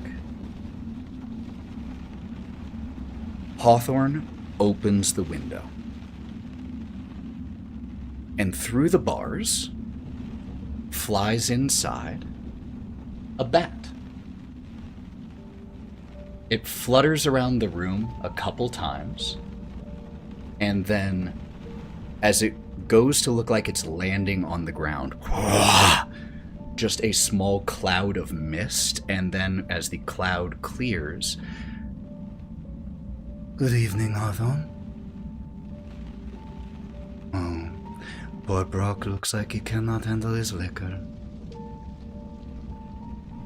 Hawthorne opens the window. And through the bars flies inside a bat. It flutters around the room a couple times, and then as it goes to look like it's landing on the ground, just a small cloud of mist, and then as the cloud clears... Good evening, Hawthorne. Oh, poor Brawk looks like he cannot handle his liquor.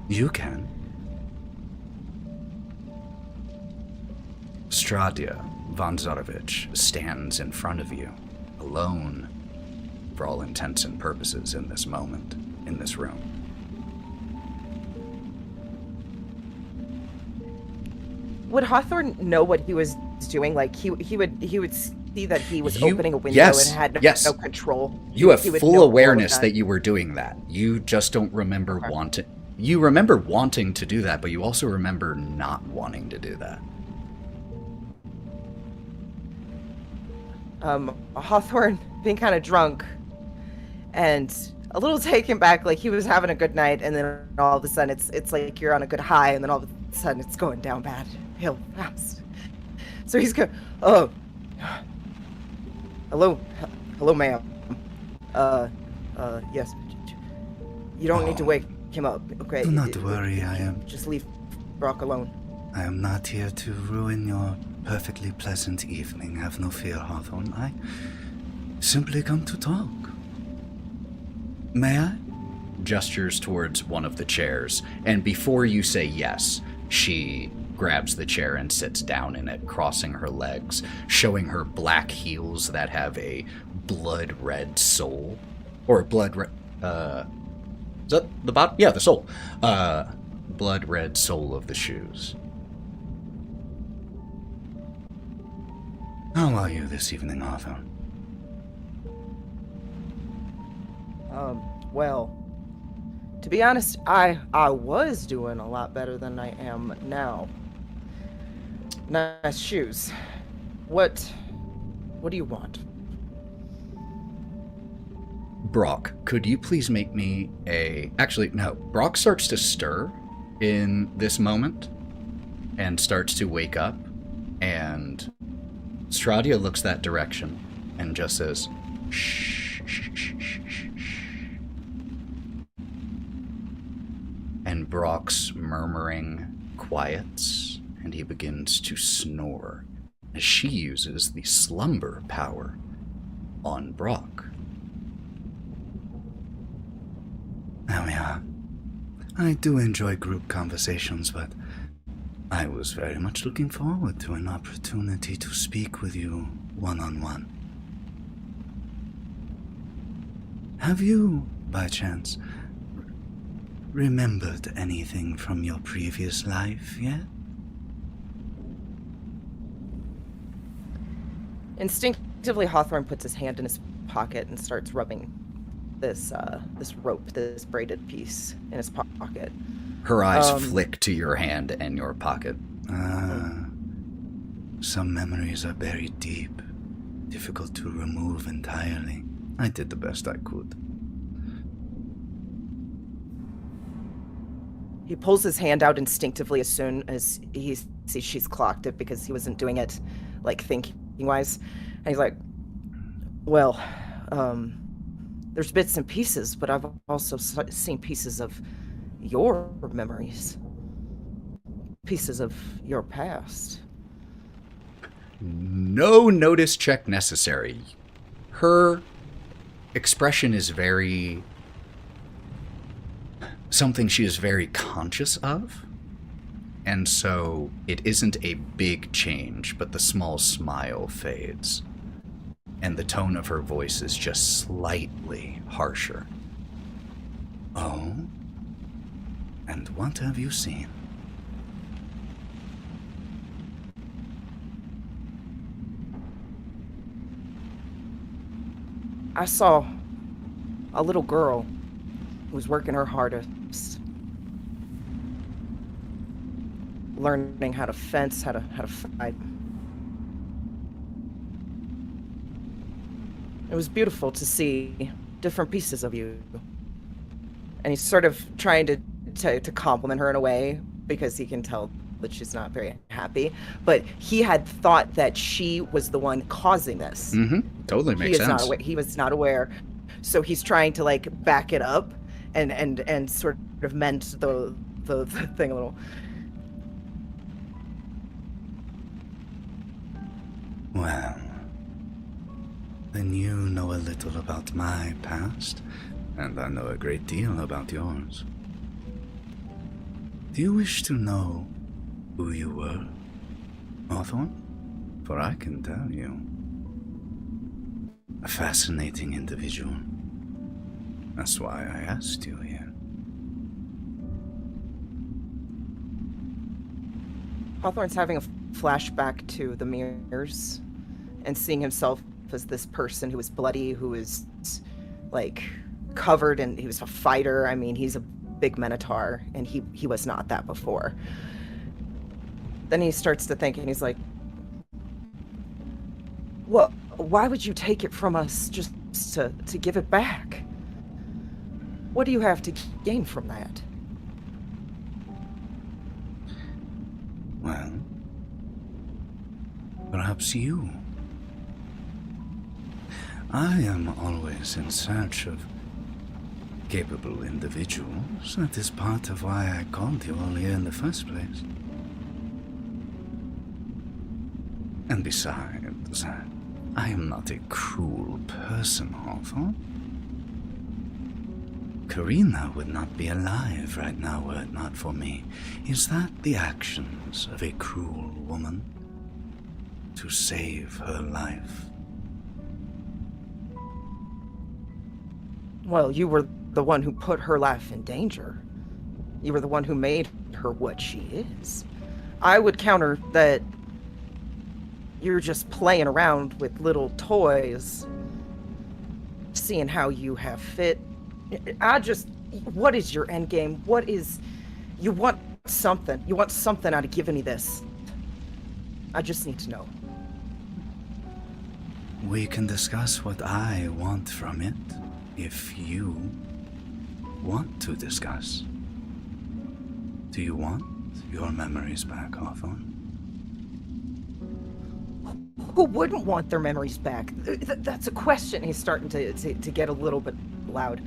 You can. Stradia Vanzarovich stands in front of you, alone, for all intents and purposes in this moment, in this room. Would Hawthorne know what he was doing? Like he would see that he was You- opening a window yes, and had yes. no control. You have He would full know all of awareness that. that you were doing that. You just don't remember Okay. wanting... You remember wanting to do that, but you also remember not wanting to do that. Hawthorne being kind of drunk and a little taken back, like he was having a good night, and then all of a sudden it's like you're on a good high, and then all of a sudden it's going down bad hill fast. So he's going, oh, hello, ma'am. Yes. You don't need to wake him up, okay? Do not worry, I am Just leave Brawk alone. not here to ruin your perfectly pleasant evening. Have no fear, Hawthorne. I simply come to talk. May I? Gestures towards one of the chairs, and before you say yes, she grabs the chair and sits down in it, crossing her legs, showing her black heels that have a blood red sole. Or blood red... Is that the bottom? Yeah, the sole. Blood red sole of the shoes. How are you this evening, Hawthorne? Well, to be honest, I was doing a lot better than I am now. Nice shoes. What do you want? Brawk, could you please make me a... Actually, no. Brawk starts to stir in this moment and starts to wake up, and Stradia looks that direction and just says, shh, shh, shh, shh, shh, shh. And Brock's murmuring quiets, and he begins to snore as she uses the slumber power on Brawk. Now, yeah, I do enjoy group conversations, but I was very much looking forward to an opportunity to speak with you one-on-one. Have you, by chance, remembered anything from your previous life yet? Instinctively, Hawthorne puts his hand in his pocket and starts rubbing this rope, this braided piece in his pocket. Her eyes flick to your hand and your pocket. Some memories are buried deep, difficult to remove entirely. I did the best I could. He pulls his hand out instinctively as soon as he sees she's clocked it, because he wasn't doing it like thinking-wise. And he's like, well, there's bits and pieces, but I've also seen pieces of your memories. Pieces of your past. No notice check necessary. Her expression is very... something she is very conscious of. And so it isn't a big change, but the small smile fades. And the tone of her voice is just slightly harsher. Oh? And what have you seen? I saw a little girl who was working her hardest. learning how to fence, how to fight. It was beautiful to see different pieces of you. And he's sort of trying to compliment her in a way, because he can tell that she's not very happy. But he had thought that she was the one causing this. Mm-hmm. Totally makes sense. He was not aware. So he's trying to like back it up and sort of mend the thing a little. Well, then you know a little about my past, and I know a great deal about yours. Do you wish to know who you were, Hawthorne? For I can tell you. A fascinating individual. That's why I asked you here. Hawthorne's having a flashback to the mirrors and seeing himself as this person who was bloody, who was like covered, and he was a fighter. I mean, he's a big minotaur, and he was not that before. Then he starts to think, and he's like, "Well, why would you take it from us just to give it back? What do you have to gain from that?" Well, perhaps you. I am always in search of capable individuals. That is part of why I called you all here in the first place. And besides, I am not a cruel person, Hawthorne. Karina would not be alive right now were it not for me. Is that the actions of a cruel woman? To save her life? Well, you were the one who put her life in danger. You were the one who made her what she is. I would counter that you're just playing around with little toys, seeing how you have fit. What is your end game? You want something. You want something out of giving me this. I just need to know. We can discuss what I want from it, if you want to discuss. Do you want your memories back, Hawthorne? Who wouldn't want their memories back? That's a question. He's starting to get a little bit loud.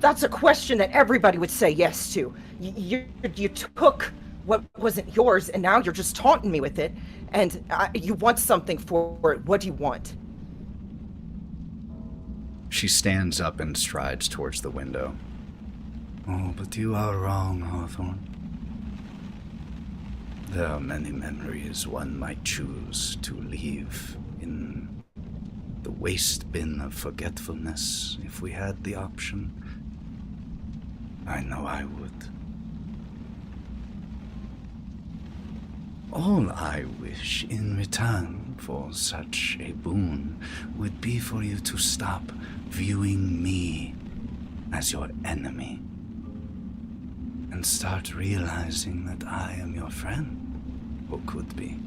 That's a question that everybody would say yes to. You took what wasn't yours, and now you're just taunting me with it, and you want something for it. What do you want? She stands up and strides towards the window. Oh, but you are wrong, Hawthorne. There are many memories one might choose to leave in the waste bin of forgetfulness if we had the option. I know I would. All I wish in return for such a boon would be for you to stop viewing me as your enemy and start realizing that I am your friend, or could be.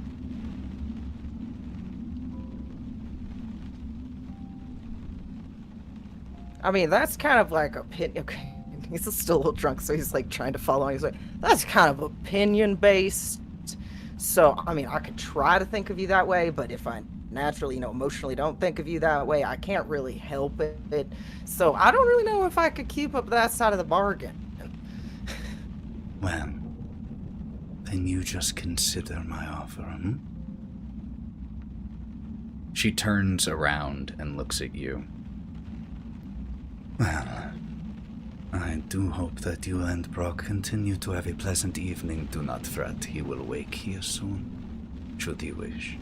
I mean, that's kind of like okay. He's still a little drunk, so he's like trying to follow. He's like, that's kind of opinion based. So, I mean, I could try to think of you that way, but if I naturally, emotionally don't think of you that way, I can't really help it. So I don't really know if I could keep up that side of the bargain. Well, then you just consider my offer, hmm? She turns around and looks at you. Well, I do hope that you and Brawk continue to have a pleasant evening. Do not fret, he will wake here soon, should he wish.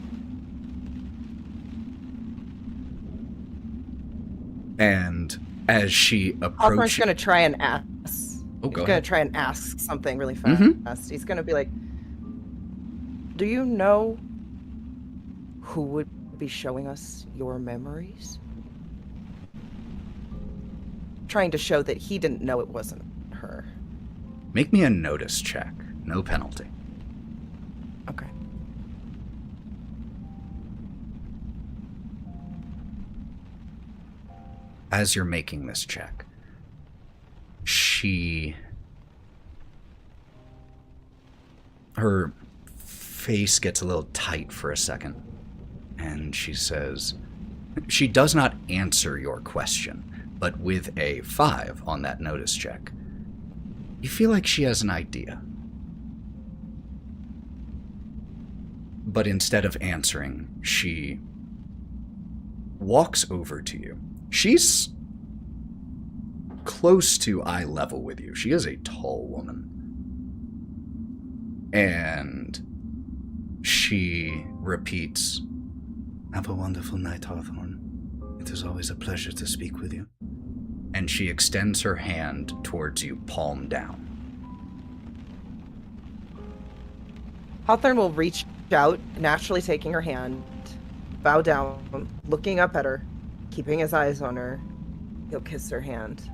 And as she Hawthorne's approaches... going to try and ask. Oh, He's go going ahead. to try and ask something really fast. Mhm. He's going to be like, do you know who would be showing us your memories? Trying to show that he didn't know it wasn't her. Make me a notice check. No penalty. Okay. As you're making this check, her face gets a little tight for a second, and she says, she does not answer your question, but with a 5 on that notice check, you feel like she has an idea. But instead of answering, she walks over to you. She's close to eye level with you. She is a tall woman. And she repeats, "Have a wonderful night, Hawthorne. It is always a pleasure to speak with you." And she extends her hand towards you, palm down. Hawthorne will reach out, naturally taking her hand, bow down, looking up at her, keeping his eyes on her. He'll kiss her hand,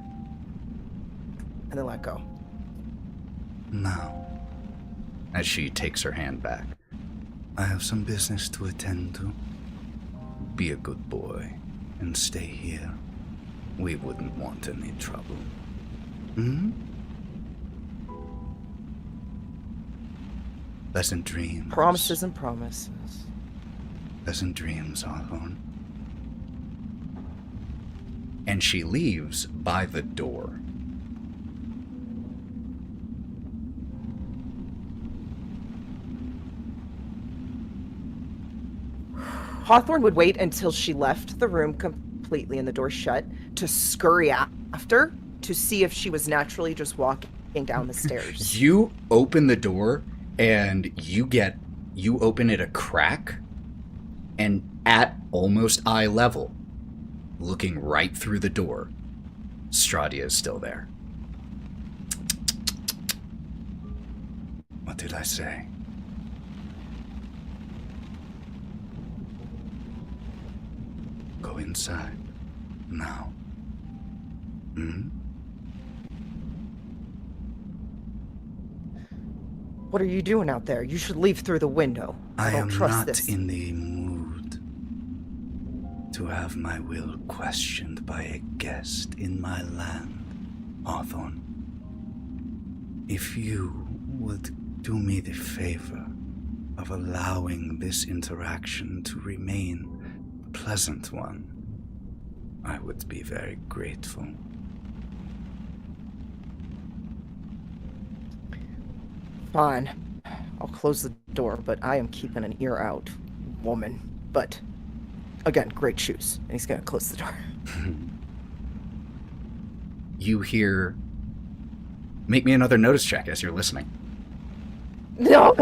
and then let go. Now, as she takes her hand back, "I have some business to attend to. Be a good boy and stay here. We wouldn't want any trouble. Hmm? Pleasant dreams. Promises and promises. Pleasant dreams, Hawthorne." And she leaves by the door. Hawthorne would wait until she left the room completely and the door shut to scurry after to see if she was naturally just walking down the stairs. You open the door and you open it a crack, and at almost eye level, looking right through the door, Stradia is still there. What did I say? Go inside now. Hmm? What are you doing out there? You should leave through the window. I don't am trust not this. in the mood to have my will questioned by a guest in my land, Hawthorne. If you would do me the favor of allowing this interaction to remain a pleasant one, I would be very grateful. Fine. I'll close the door, but I am keeping an ear out, woman. But, again, great shoes. And he's gonna close the door. You hear... Make me another notice check as you're listening. No,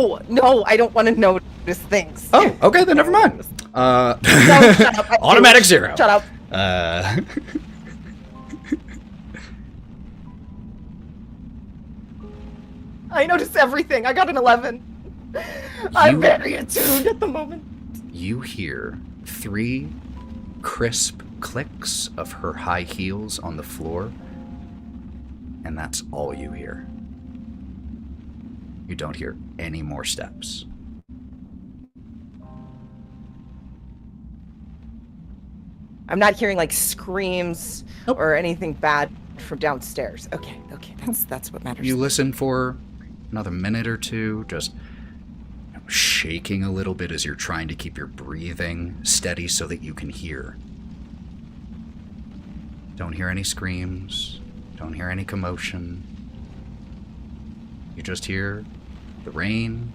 I don't want to notice things. Oh, okay, then never mind. No, shut up. Automatic 0. Shut up. I notice everything. I got an 11. I'm very attuned at the moment. You hear 3 crisp clicks of her high heels on the floor, and that's all you hear. You don't hear any more steps. I'm not hearing like screams or anything bad from downstairs. Okay, that's what matters. You listen for another minute or two, just shaking a little bit as you're trying to keep your breathing steady so that you can hear. Don't hear any screams. Don't hear any commotion. You just hear the rain,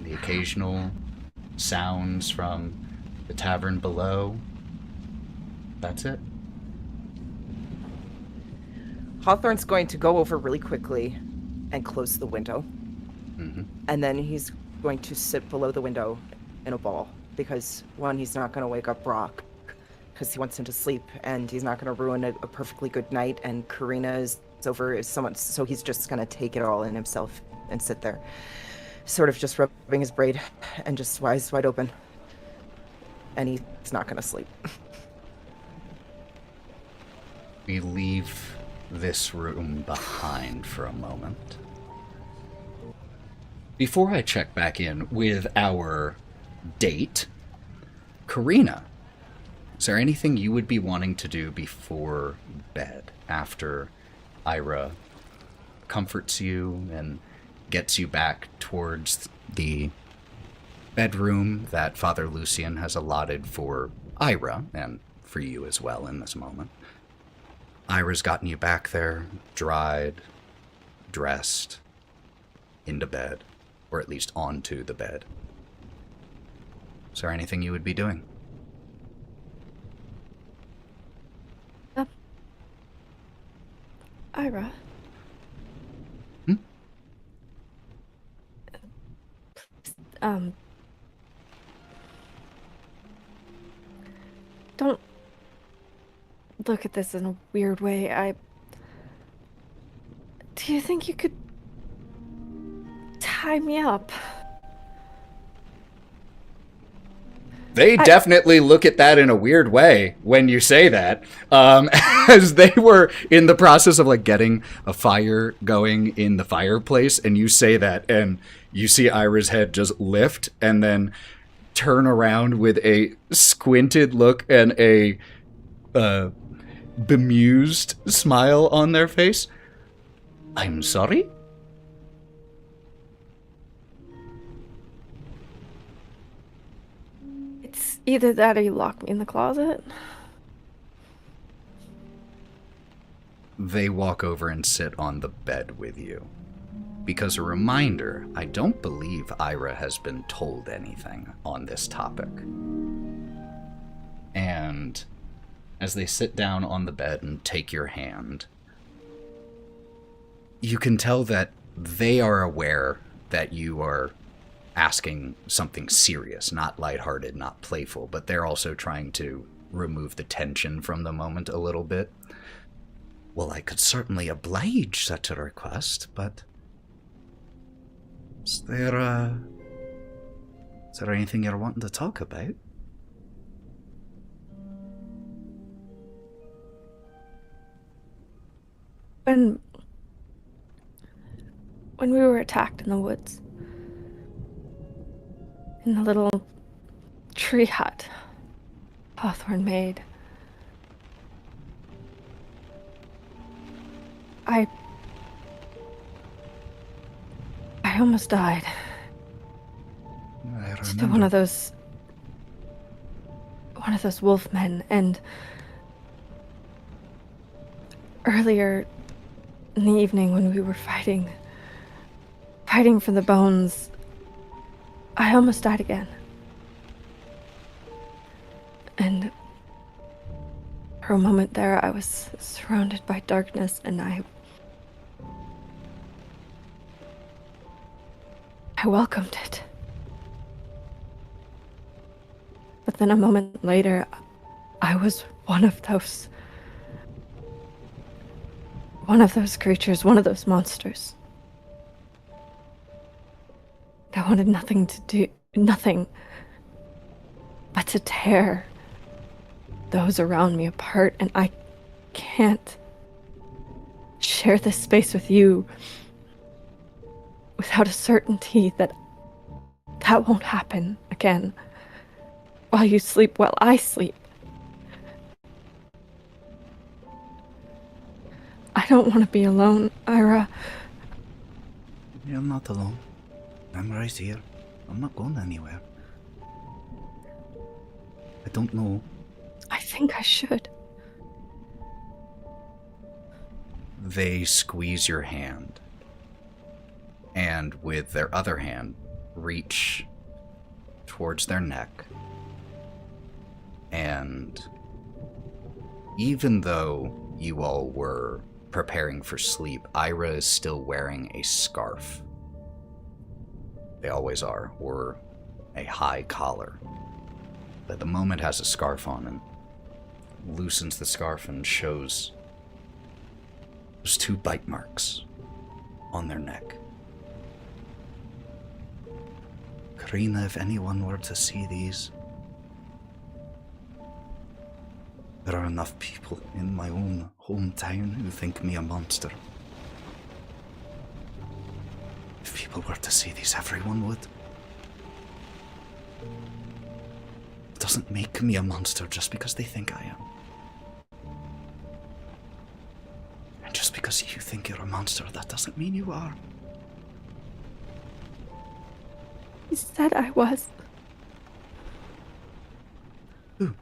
the occasional sounds from the tavern below. That's it. Hawthorne's going to go over really quickly and close the window. Mm-hmm. And then he's going to sit below the window in a ball because, one, he's not going to wake up Brawk because he wants him to sleep, and he's not going to ruin a perfectly good night, and Karina is over as someone, so he's just going to take it all in himself and sit there, sort of just rubbing his braid and just eyes wide open. And he's not going to sleep. We leave this room behind for a moment. before I check back in with our date, Karina, is there anything you would be wanting to do before bed, after Ira comforts you and gets you back towards the bedroom that Father Lucian has allotted for Ira, and for you as well in this moment? Ira's gotten you back there, dried, dressed, into bed, or at least onto the bed. Is there anything you would be doing? Ira. Don't look at this in a weird way. Do you think you could tie me up? They definitely look at that in a weird way when you say that, as they were in the process of like getting a fire going in the fireplace, and you say that, and you see Ira's head just lift and then turn around with a squinted look and a bemused smile on their face. I'm sorry? It's either that or you lock me in the closet. They walk over and sit on the bed with you. Because a reminder, I don't believe Ira has been told anything on this topic. And as they sit down on the bed and take your hand, you can tell that they are aware that you are asking something serious, not lighthearted, not playful, but they're also trying to remove the tension from the moment a little bit. Well, I could certainly oblige such a request, but is there anything you're wanting to talk about? When we were attacked in the woods, in the little tree hut Hawthorne made, I almost died. I To one of those wolf men, and earlier in the evening when we were fighting for the bones, I almost died again. And for a moment there, I was surrounded by darkness, and I welcomed it. But then a moment later, I was one of those creatures, one of those monsters. I wanted nothing but to tear those around me apart, and I can't share this space with you without a certainty that that won't happen again. While you sleep, while I sleep. I don't want to be alone, Ira. You're not alone. I'm right here. I'm not going anywhere. I don't know. I think I should. They squeeze your hand, and with their other hand, reach towards their neck. And even though you all were preparing for sleep, Ira is still wearing a scarf. They always are, or a high collar. But at the moment has a scarf on, and loosens the scarf and shows those 2 bite marks on their neck. Karina, if anyone were to see these, there are enough people in my own hometown who think me a monster. If people were to see these, everyone would. It doesn't make me a monster just because they think I am. And just because you think you're a monster, that doesn't mean you are. He said I was. Who?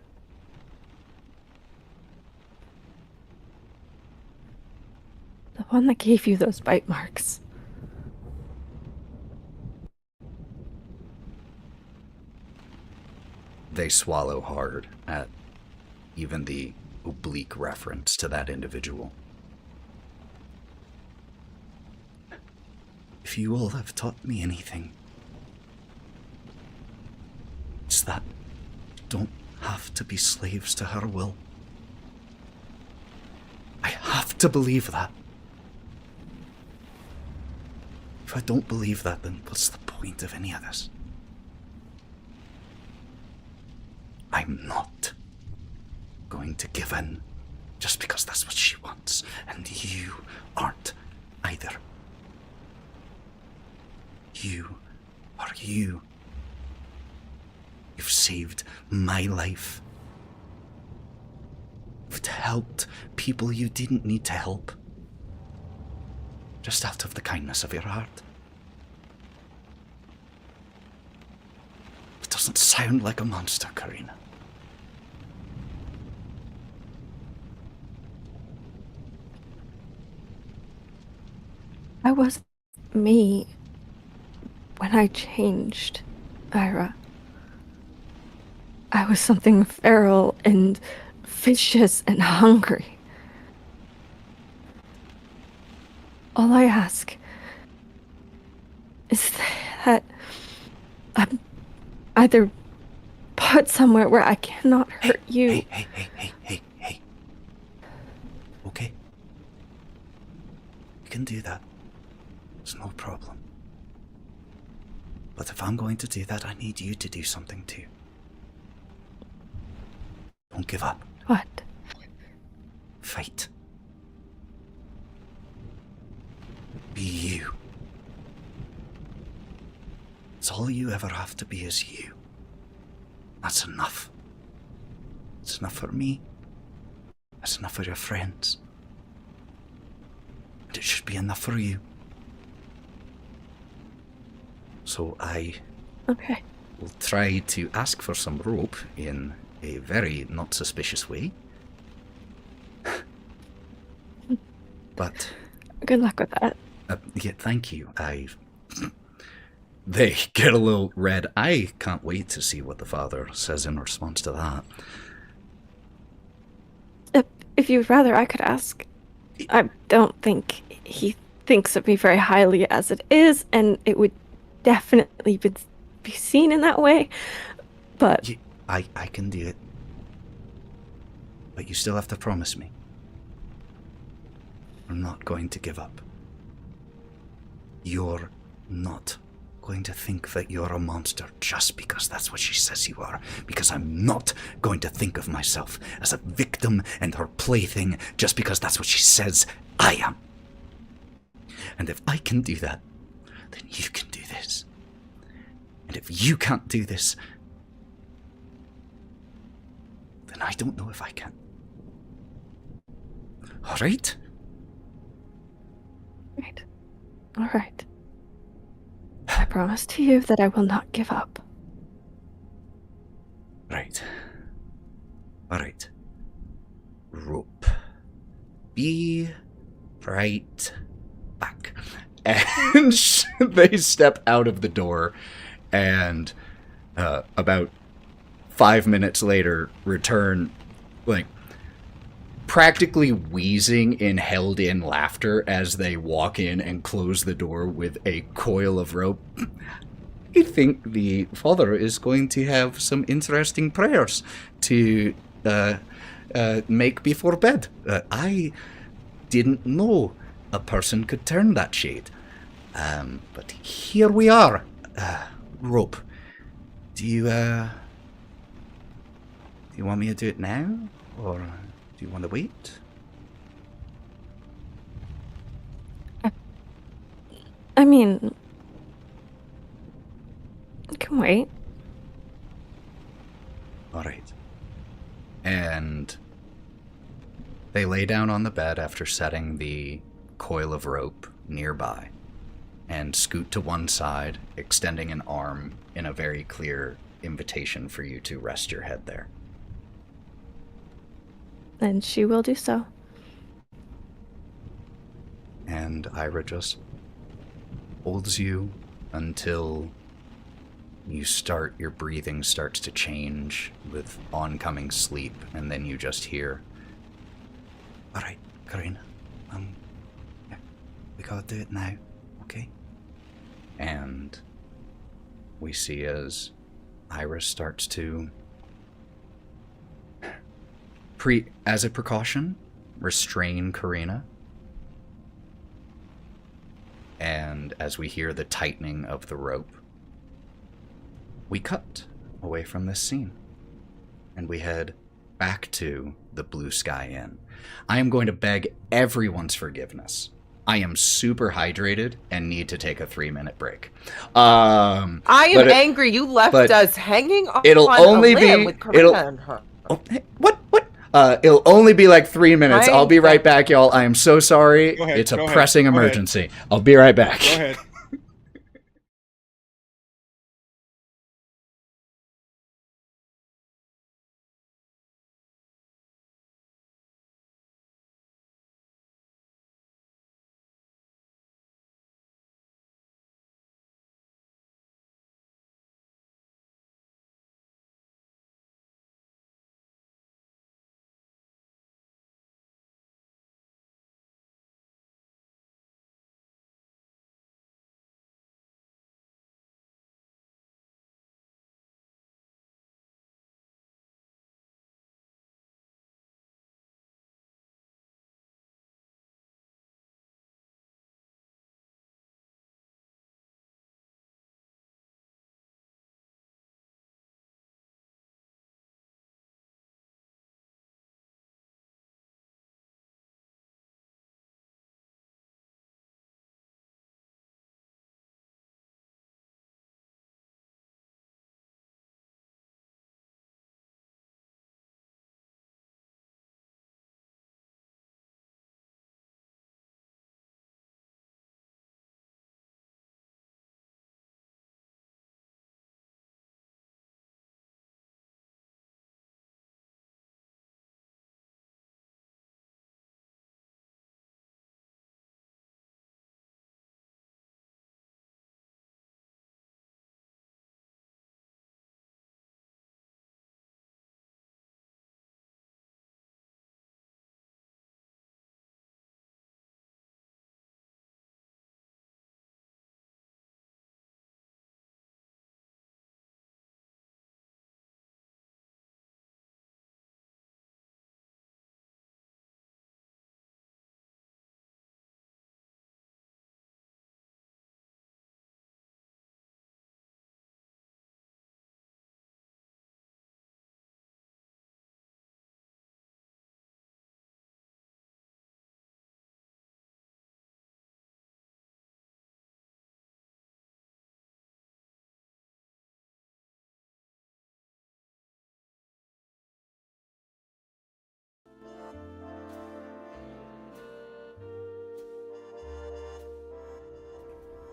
The one that gave you those bite marks. They swallow hard at even the oblique reference to that individual. If you all have taught me anything, it's that you don't have to be slaves to her will. I have to believe that. If I don't believe that, then what's the point of any of this? I'm not going to give in just because that's what she wants, and you aren't either. You are you. You've saved my life. You've helped people you didn't need to help. Just out of the kindness of your heart. It doesn't sound like a monster, Karina. I was me when I changed, Ira. I was something feral and vicious and hungry. All I ask is that I'm either put somewhere where I cannot hurt you. Hey. Okay. You can do that. It's no problem. But if I'm going to do that, I need you to do something too. Don't give up. What? Fight. Be you. It's all you ever have to be is you. That's enough. It's enough for me. It's enough for your friends. And it should be enough for you. So I Okay. will try to ask for some rope in a very not suspicious way. But Good luck with that. yeah, thank you. They get a little red. I can't wait to see what the father says in response to that. If you'd rather, I could ask. I don't think he thinks of me very highly as it is, and it would definitely be seen in that way. But I can do it. But you still have to promise me. I'm not going to give up. You're not going to think that you're a monster just because that's what she says you are. Because I'm not going to think of myself as a victim and her plaything just because that's what she says I am. And if I can do that, then you can do this. And if you can't do this, then I don't know if I can. All right? right. All right. I promise to you that I will not give up. Right. All right. Rope. Be right back. And they step out of the door, and about 5 minutes later return, like, practically wheezing in held-in laughter as they walk in and close the door with a coil of rope. I think the father is going to have some interesting prayers to make before bed. I didn't know a person could turn that shade. But here we are. Rope. Do you want me to do it now? Or do you want to wait? I mean, can wait. All right. And they lay down on the bed after setting the coil of rope nearby and scoot to one side, extending an arm in a very clear invitation for you to rest your head there. And she will do so. And Ira just holds you until your breathing starts to change with oncoming sleep, and then you just hear, "All right, Karina, yeah, we gotta do it now, okay?" And we see as Iris starts to, as a precaution, restrain Karina. And as we hear the tightening of the rope, we cut away from this scene. And we head back to the Blue Sky Inn. I am going to beg everyone's forgiveness. I am super hydrated and need to take a 3-minute break. I am angry. You left us hanging on it'll a only limb be with Karina and her. Oh, hey, what? It'll only be like 3 minutes. I'll be right back, y'all. I am so sorry. Go ahead, It's a go ahead, pressing go ahead. emergency. I'll be right back. Go ahead.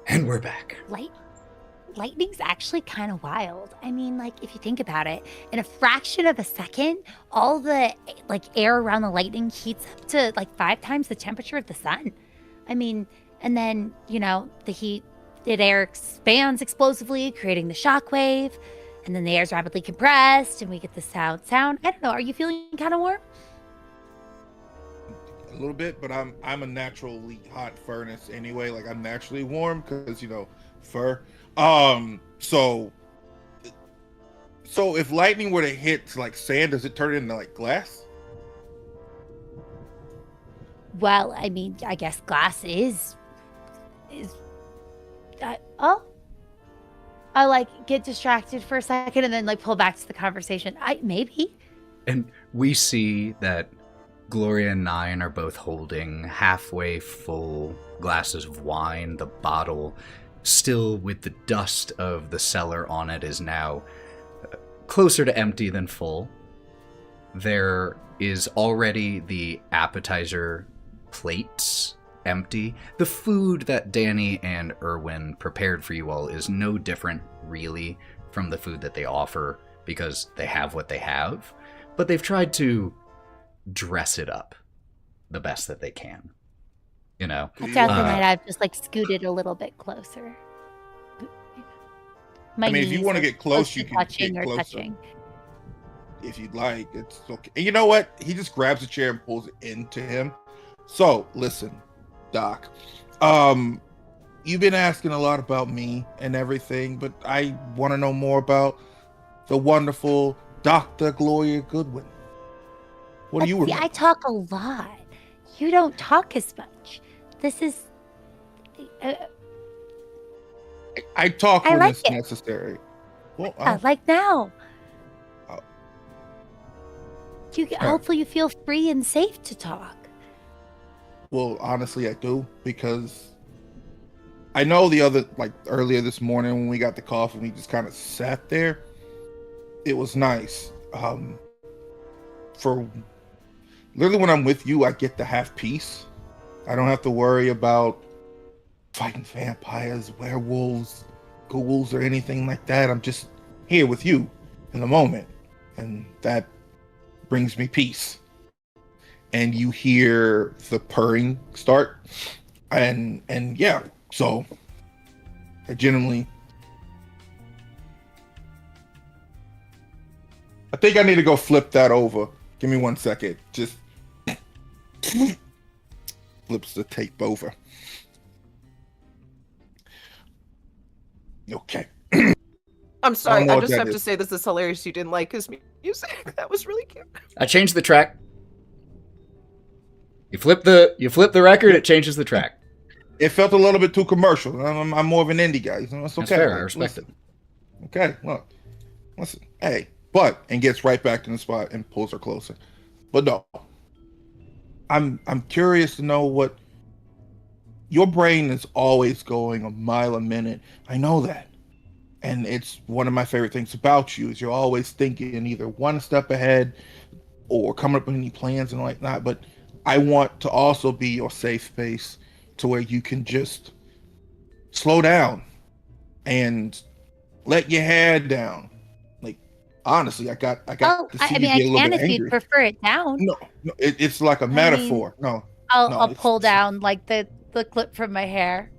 And we're back. Lightning's actually kind of wild. I mean, like, if you think about it, in a fraction of a second, all the, like, air around the lightning heats up to, like, 5 times the temperature of the sun. I mean, and then, you know, the air expands explosively, creating the shockwave, and then the air's rapidly compressed, and we get the sound. I don't know, are you feeling kind of warm? A little bit, but I'm a naturally hot furnace anyway. Like, I'm naturally warm because, you know, fur. So if lightning were to hit like sand, does it turn it into like glass? Well, I mean, I guess glass is I like get distracted for a second and then like pull back to the conversation. Maybe. And we see that Gloria and Nyne are both holding halfway full glasses of wine, the bottle still with the dust of the cellar on it, is now closer to empty than full. There is already the appetizer plates empty. The food that Danny and Erwin prepared for you all is no different, really, from the food that they offer, because they have what they have, but they've tried to dress it up the best that they can. You know? I doubt they might have just like scooted a little bit closer. I mean, if you want to get close, you can touching get or closer. touching. If you'd like, it's okay. And you know what? He just grabs a chair and pulls it into him. So, listen, Doc. You've been asking a lot about me and everything, but I want to know more about the wonderful Dr. Gloria Goodwin. What do you remember? I talk a lot. You don't talk as much. This is... I talk I when like it's it. necessary. Well, like now. Oh. Hopefully you feel free and safe to talk. Well, honestly, I do, because I know earlier this morning when we got the coffee, we just kind of sat there. It was nice. For literally when I'm with you, I get to have peace. I don't have to worry about fighting vampires, werewolves, ghouls, or anything like that. I'm just here with you in the moment, and that brings me peace. And you hear the purring start, and yeah, so I genuinely, I think I need to go flip that over. Give me 1 second. Just flips the tape over. Okay. I'm sorry. know I what just that have to is. say this is hilarious. You didn't like his music. That was really cute. I changed the track. You flip the record, it changes the track. It felt a little bit too commercial. I'm more of an indie guy. So it's okay. That's fair, I Like, respect listen. Okay, look. Listen. Hey, and gets right back in the spot and pulls her closer. But no. I'm curious to know what your brain is always going a mile a minute. I know that. And it's one of my favorite things about you is you're always thinking either one step ahead or coming up with any plans and like that. But I want to also be your safe space to where you can just slow down and let your hair down. Like, honestly, I got to see I you mean, get I a little can bit if you'd angry. prefer it down. No, it's like a metaphor. I'll pull down like the clip from my hair.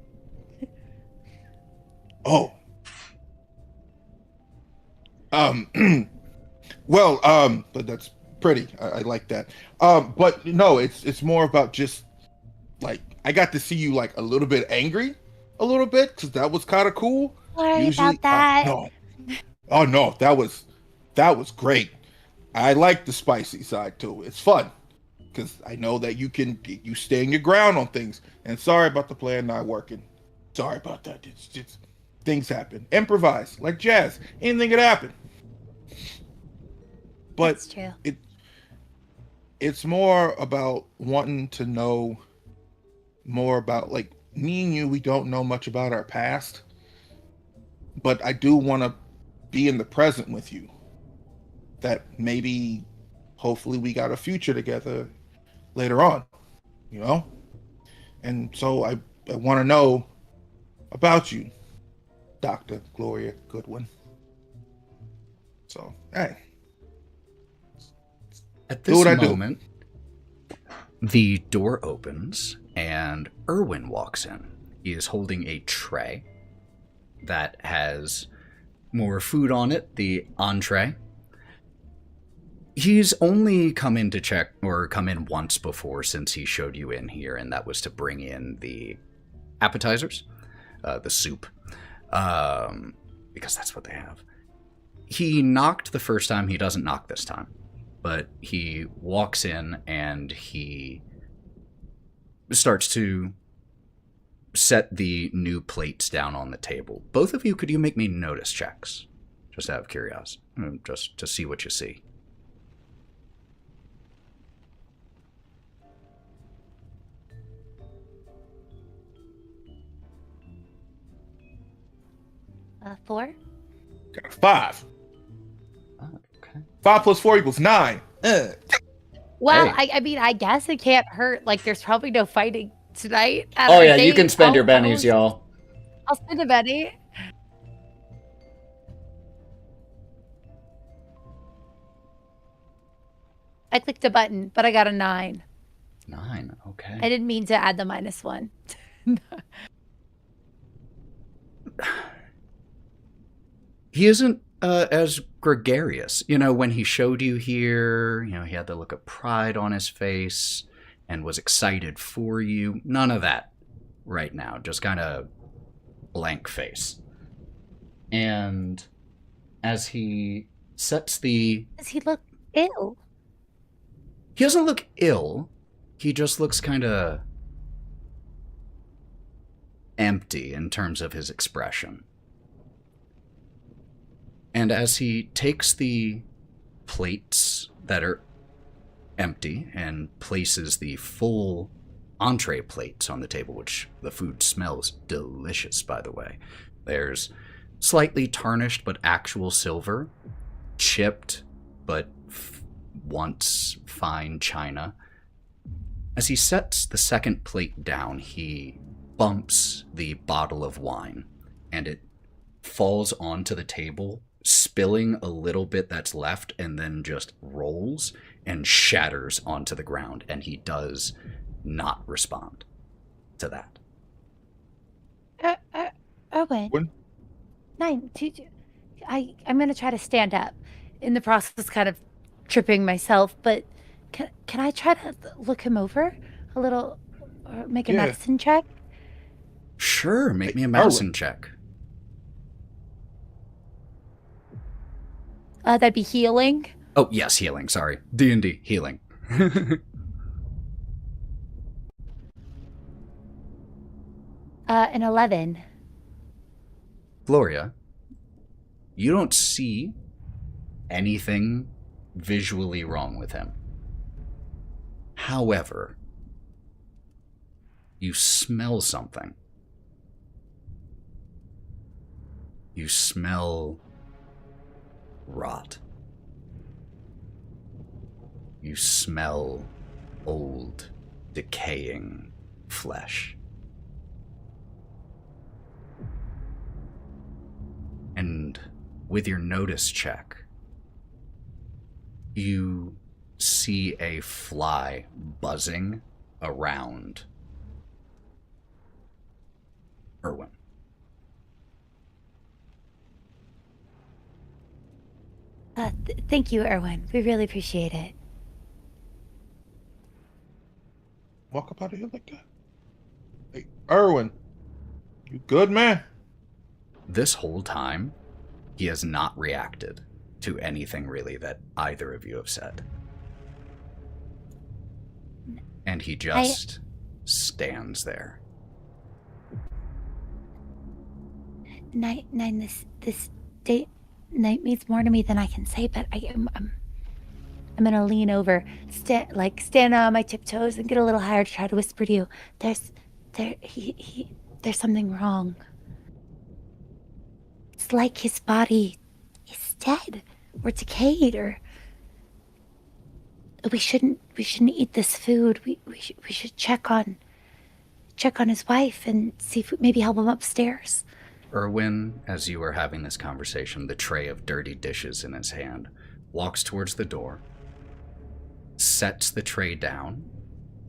Oh. But that's pretty. I like that. But no, it's more about just like I got to see you like a little bit angry, a little bit, because that was kind of cool. Sorry about that. No. Oh no, that was great. I like the spicy side too. It's fun because I know that you stand your ground on things. And sorry about the plan not working. Sorry about that. It's just things happen. Improvise like jazz. Anything could happen. But That's true. It's more about wanting to know more about, like, me and you, we don't know much about our past, but I do want to be in the present with you, that maybe hopefully we got a future together later on, you know? And so I want to know about you, Dr. Gloria Goodwin. So, hey. At this moment, the door opens and Erwin walks in. He is holding a tray that has more food on it, the entree. He's only come in to check, or come in once before since he showed you in here, and that was to bring in the appetizers, the soup, because that's what they have. He knocked the first time, he doesn't knock this time. But he walks in and he starts to set the new plates down on the table. Both of you, could you make me notice checks? Just out of curiosity. Just to see what you see. 4. Got a 5. Oh, okay. 5 plus 4 equals 9. Well, Hey. I mean, I guess it can't hurt. Like, there's probably no fighting tonight. Oh yeah, you can spend your bennies, y'all. I'll spend a Benny. I clicked a button, but I got a 9. 9, okay. I didn't mean to add the -1. He isn't as gregarious. You know, when he showed you here, you know, he had the look of pride on his face and was excited for you. None of that right now. Just kind of blank face. And as he sets the... Does he look ill? He doesn't look ill. He just looks kind of empty in terms of his expression. And as he takes the plates that are empty and places the full entree plates on the table, which the food smells delicious, by the way. There's slightly tarnished but actual silver, chipped but once fine china. As he sets the second plate down, he bumps the bottle of wine, and it falls onto the table, spilling a little bit that's left, and then just rolls and shatters onto the ground, and he does not respond to that. Owen. When? Nyne, I'm going to try to stand up. In the process, kind of tripping myself, but can I try to look him over a little, or make a medicine check? Sure, make me a medicine check. That'd be healing. Oh, yes, healing, sorry. D&D, healing. An 11. Gloria, you don't see anything visually wrong with him. However, you smell something. You smell rot. You smell old, decaying flesh. And with your notice check, you see a fly buzzing around Erwin. Thank you, Erwin. We really appreciate it. Walk up out of here like that. Hey, Erwin, you good, man? This whole time, he has not reacted to anything really that either of you have said. And he just stands there. Nyne, this date night means more to me than I can say, but I'm gonna lean over, stand on my tiptoes and get a little higher to try to whisper to you. There's something wrong. It's like his body is dead or decayed, or we shouldn't eat this food. We should check on his wife and see if maybe help him upstairs. Erwin, as you are having this conversation, the tray of dirty dishes in his hand, walks towards the door, sets the tray down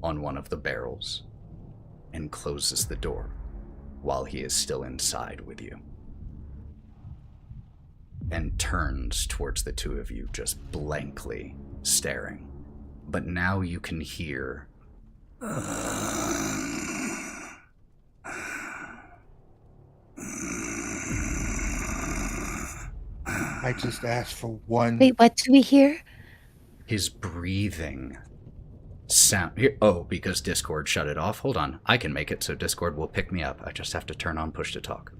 on one of the barrels, and closes the door while he is still inside with you. And turns towards the two of you, just blankly staring. But now you can hear... I just asked for one. Wait, what do we hear? his breathing sound. Here, oh, because Discord shut it off. Hold on. I can make it so Discord will pick me up. I just have to turn on push to talk.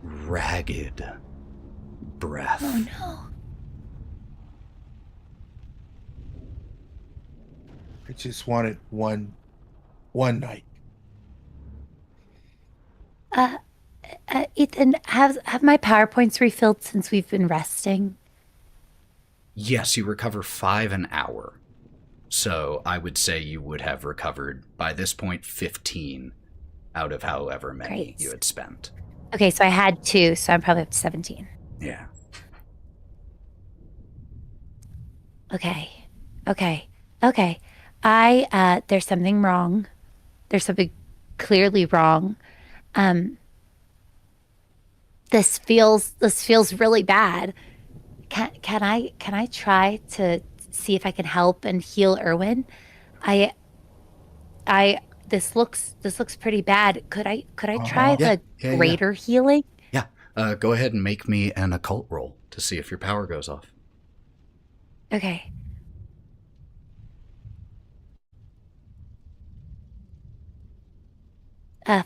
Ragged breath. Oh no. I just wanted one night. Ethan, have my PowerPoints refilled since we've been resting? Yes, you recover 5 an hour. So I would say you would have recovered, by this point, 15 out of however many Great. you had spent. Okay, so I had 2, so I'm probably up to 17. Yeah. Okay. There's something wrong. There's something clearly wrong. This feels really bad. Can I try to see if I can help and heal Erwin? This looks pretty bad. Could I try the greater healing? Yeah. Go ahead and make me an occult roll to see if your power goes off. Okay.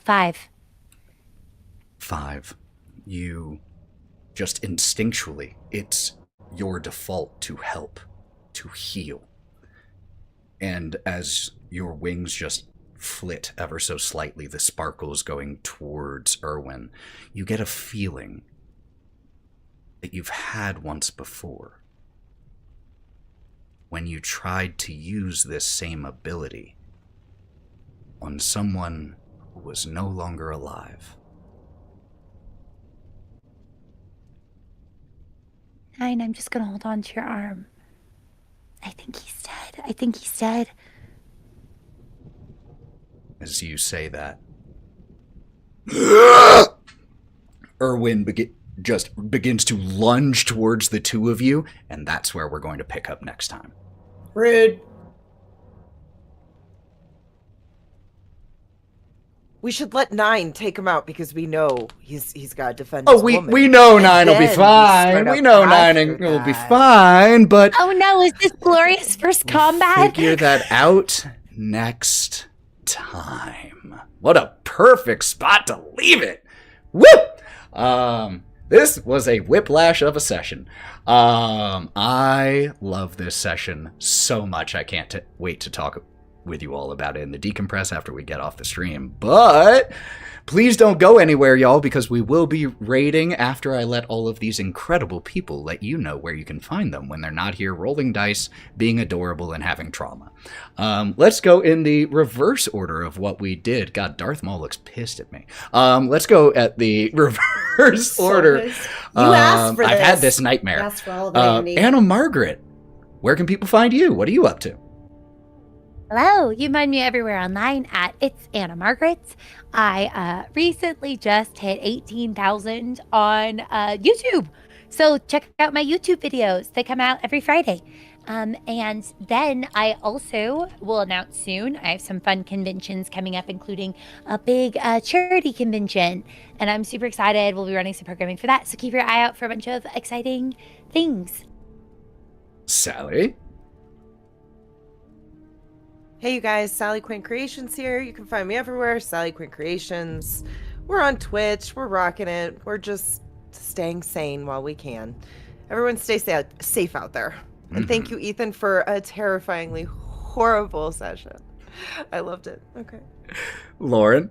Five. 5. You just instinctually, it's your default to help, to heal. And as your wings just flit ever so slightly, the sparkles going towards Erwin, you get a feeling that you've had once before. When you tried to use this same ability on someone who was no longer alive. Nyne, I'm just gonna hold on to your arm. I think he's dead. As you say that, Erwin just begins to lunge towards the two of you, and that's where we're going to pick up next time. Rude. We should let Nyne take him out because we know he's got to defend. Oh, his we woman. know And Nyne will be then fine. We know Nyne will be that. fine, but Oh no, is this Gloria's first combat? figure that out next time. What a perfect spot to leave it. Woo! This was a whiplash of a session. I love this session so much. I can't wait to talk with you all about it in the decompress after we get off the stream. But please don't go anywhere, y'all, because we will be raiding after I let all of these incredible people let you know where you can find them when they're not here rolling dice, being adorable, and having trauma. Let's go in the reverse order of what we did. God, Darth Maul looks pissed at me. Let's go at the reverse order. You asked for this. I've had this nightmare. You asked for all of it, Andy. Anna Margaret, where can people find you? What are you up to? Hello, you find me everywhere online at It's Anna Margaret. I recently just hit 18,000 on YouTube. So check out my YouTube videos. They come out every Friday. And then I also will announce soon, I have some fun conventions coming up, including a big charity convention. And I'm super excited. We'll be running some programming for that. So keep your eye out for a bunch of exciting things. Sally? Hey you guys, SallyQuinnCreations here. You can find me everywhere, SallyQuinnCreations. We're on Twitch, we're rocking it. We're just staying sane while we can. Everyone stay safe out there. And thank you, Ethan, for a terrifyingly horrible session. I loved it. Okay. Lauren?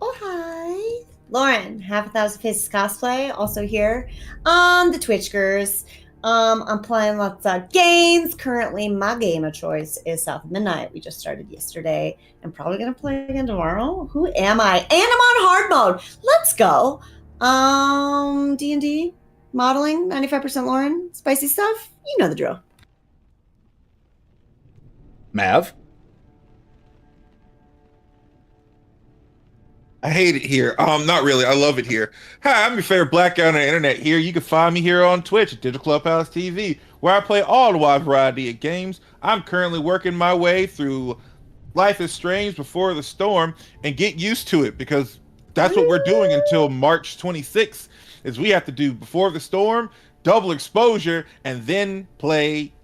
Oh, hi. Lauren, Half a Thousand Faces Cosplay, also here on the Twitchers. I'm playing lots of games. Currently, my game of choice is South of Midnight. We just started yesterday. I'm probably going to play again tomorrow. Who am I? And I'm on hard mode. Let's go. D&D, modeling, 95% Lauren, spicy stuff. You know the drill. Mav? I hate it here. Not really. I love it here. Hi, I'm your favorite black guy on the internet here. You can find me here on Twitch at DigitalClubhouseTV, where I play all the wide variety of games. I'm currently working my way through Life is Strange Before the Storm, and get used to it because that's what we're doing until March 26th, is we have to do Before the Storm, double exposure, and then play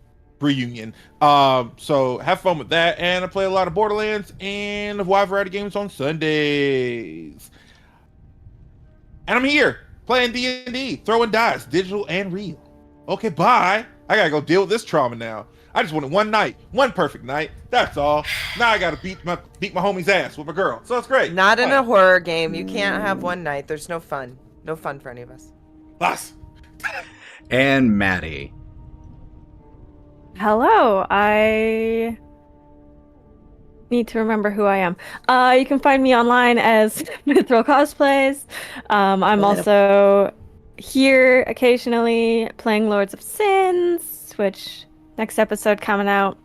Reunion. So have fun with that, and I play a lot of Borderlands and a wide variety of games on Sundays. And I'm here playing D&D, throwing dice, digital and real. Okay, bye. I gotta go deal with this trauma now. I just wanted one night, one perfect night. That's all. Now I gotta beat my homie's ass with a girl. So it's great. Not in a horror game. You can't have one night. There's no fun. No fun for any of us. Us. And Matty. Hello, I need to remember who I am. You can find me online as Mithril Cosplays. I'm also here occasionally playing Lords of Sins, which next episode coming out.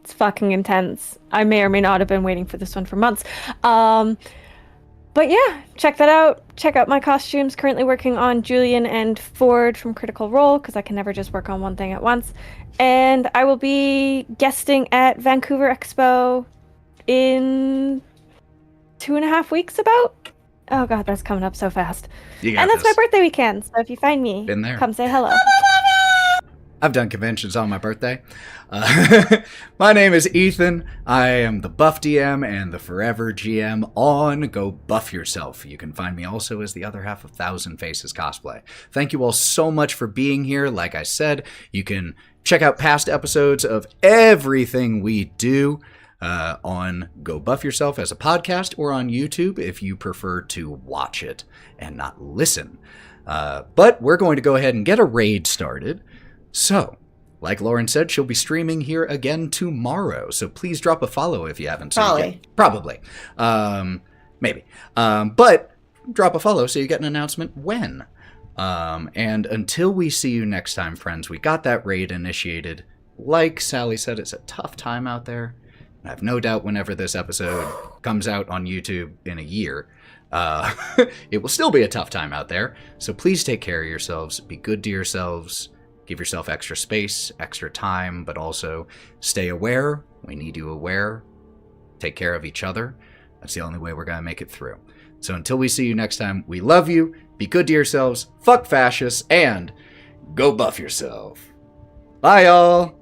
It's fucking intense. I may or may not have been waiting for this one for months. But yeah, check that out. Check out my costumes. Currently working on Julian and Ford from Critical Role, because I can never just work on one thing at once. And I will be guesting at Vancouver Expo in 2.5 weeks about. Oh god, that's coming up so fast. You got And that's this. my birthday weekend, so if you find me, Been there. come say hello. I've done conventions on my birthday. My name is Ethan. I am the Buff DM and the Forever GM on Go Buff Yourself. You can find me also as the other half of Thousand Faces Cosplay. Thank you all so much for being here. Like I said, you can check out past episodes of everything we do on Go Buff Yourself as a podcast or on YouTube if you prefer to watch it and not listen. But we're going to go ahead and get a raid started. So, like Lauren said, she'll be streaming here again tomorrow. So please drop a follow if you haven't seen it yet. Probably. Maybe. But drop a follow so you get an announcement when. And until we see you next time, friends, we got that raid initiated. Like Sally said, it's a tough time out there. And I have no doubt whenever this episode comes out on YouTube in a year, it will still be a tough time out there. So please take care of yourselves. Be good to yourselves. Give yourself extra space, extra time, but also stay aware. We need you aware. Take care of each other. That's the only way we're going to make it through. So until we see you next time, we love you. Be good to yourselves. Fuck fascists. And go buff yourself. Bye, y'all.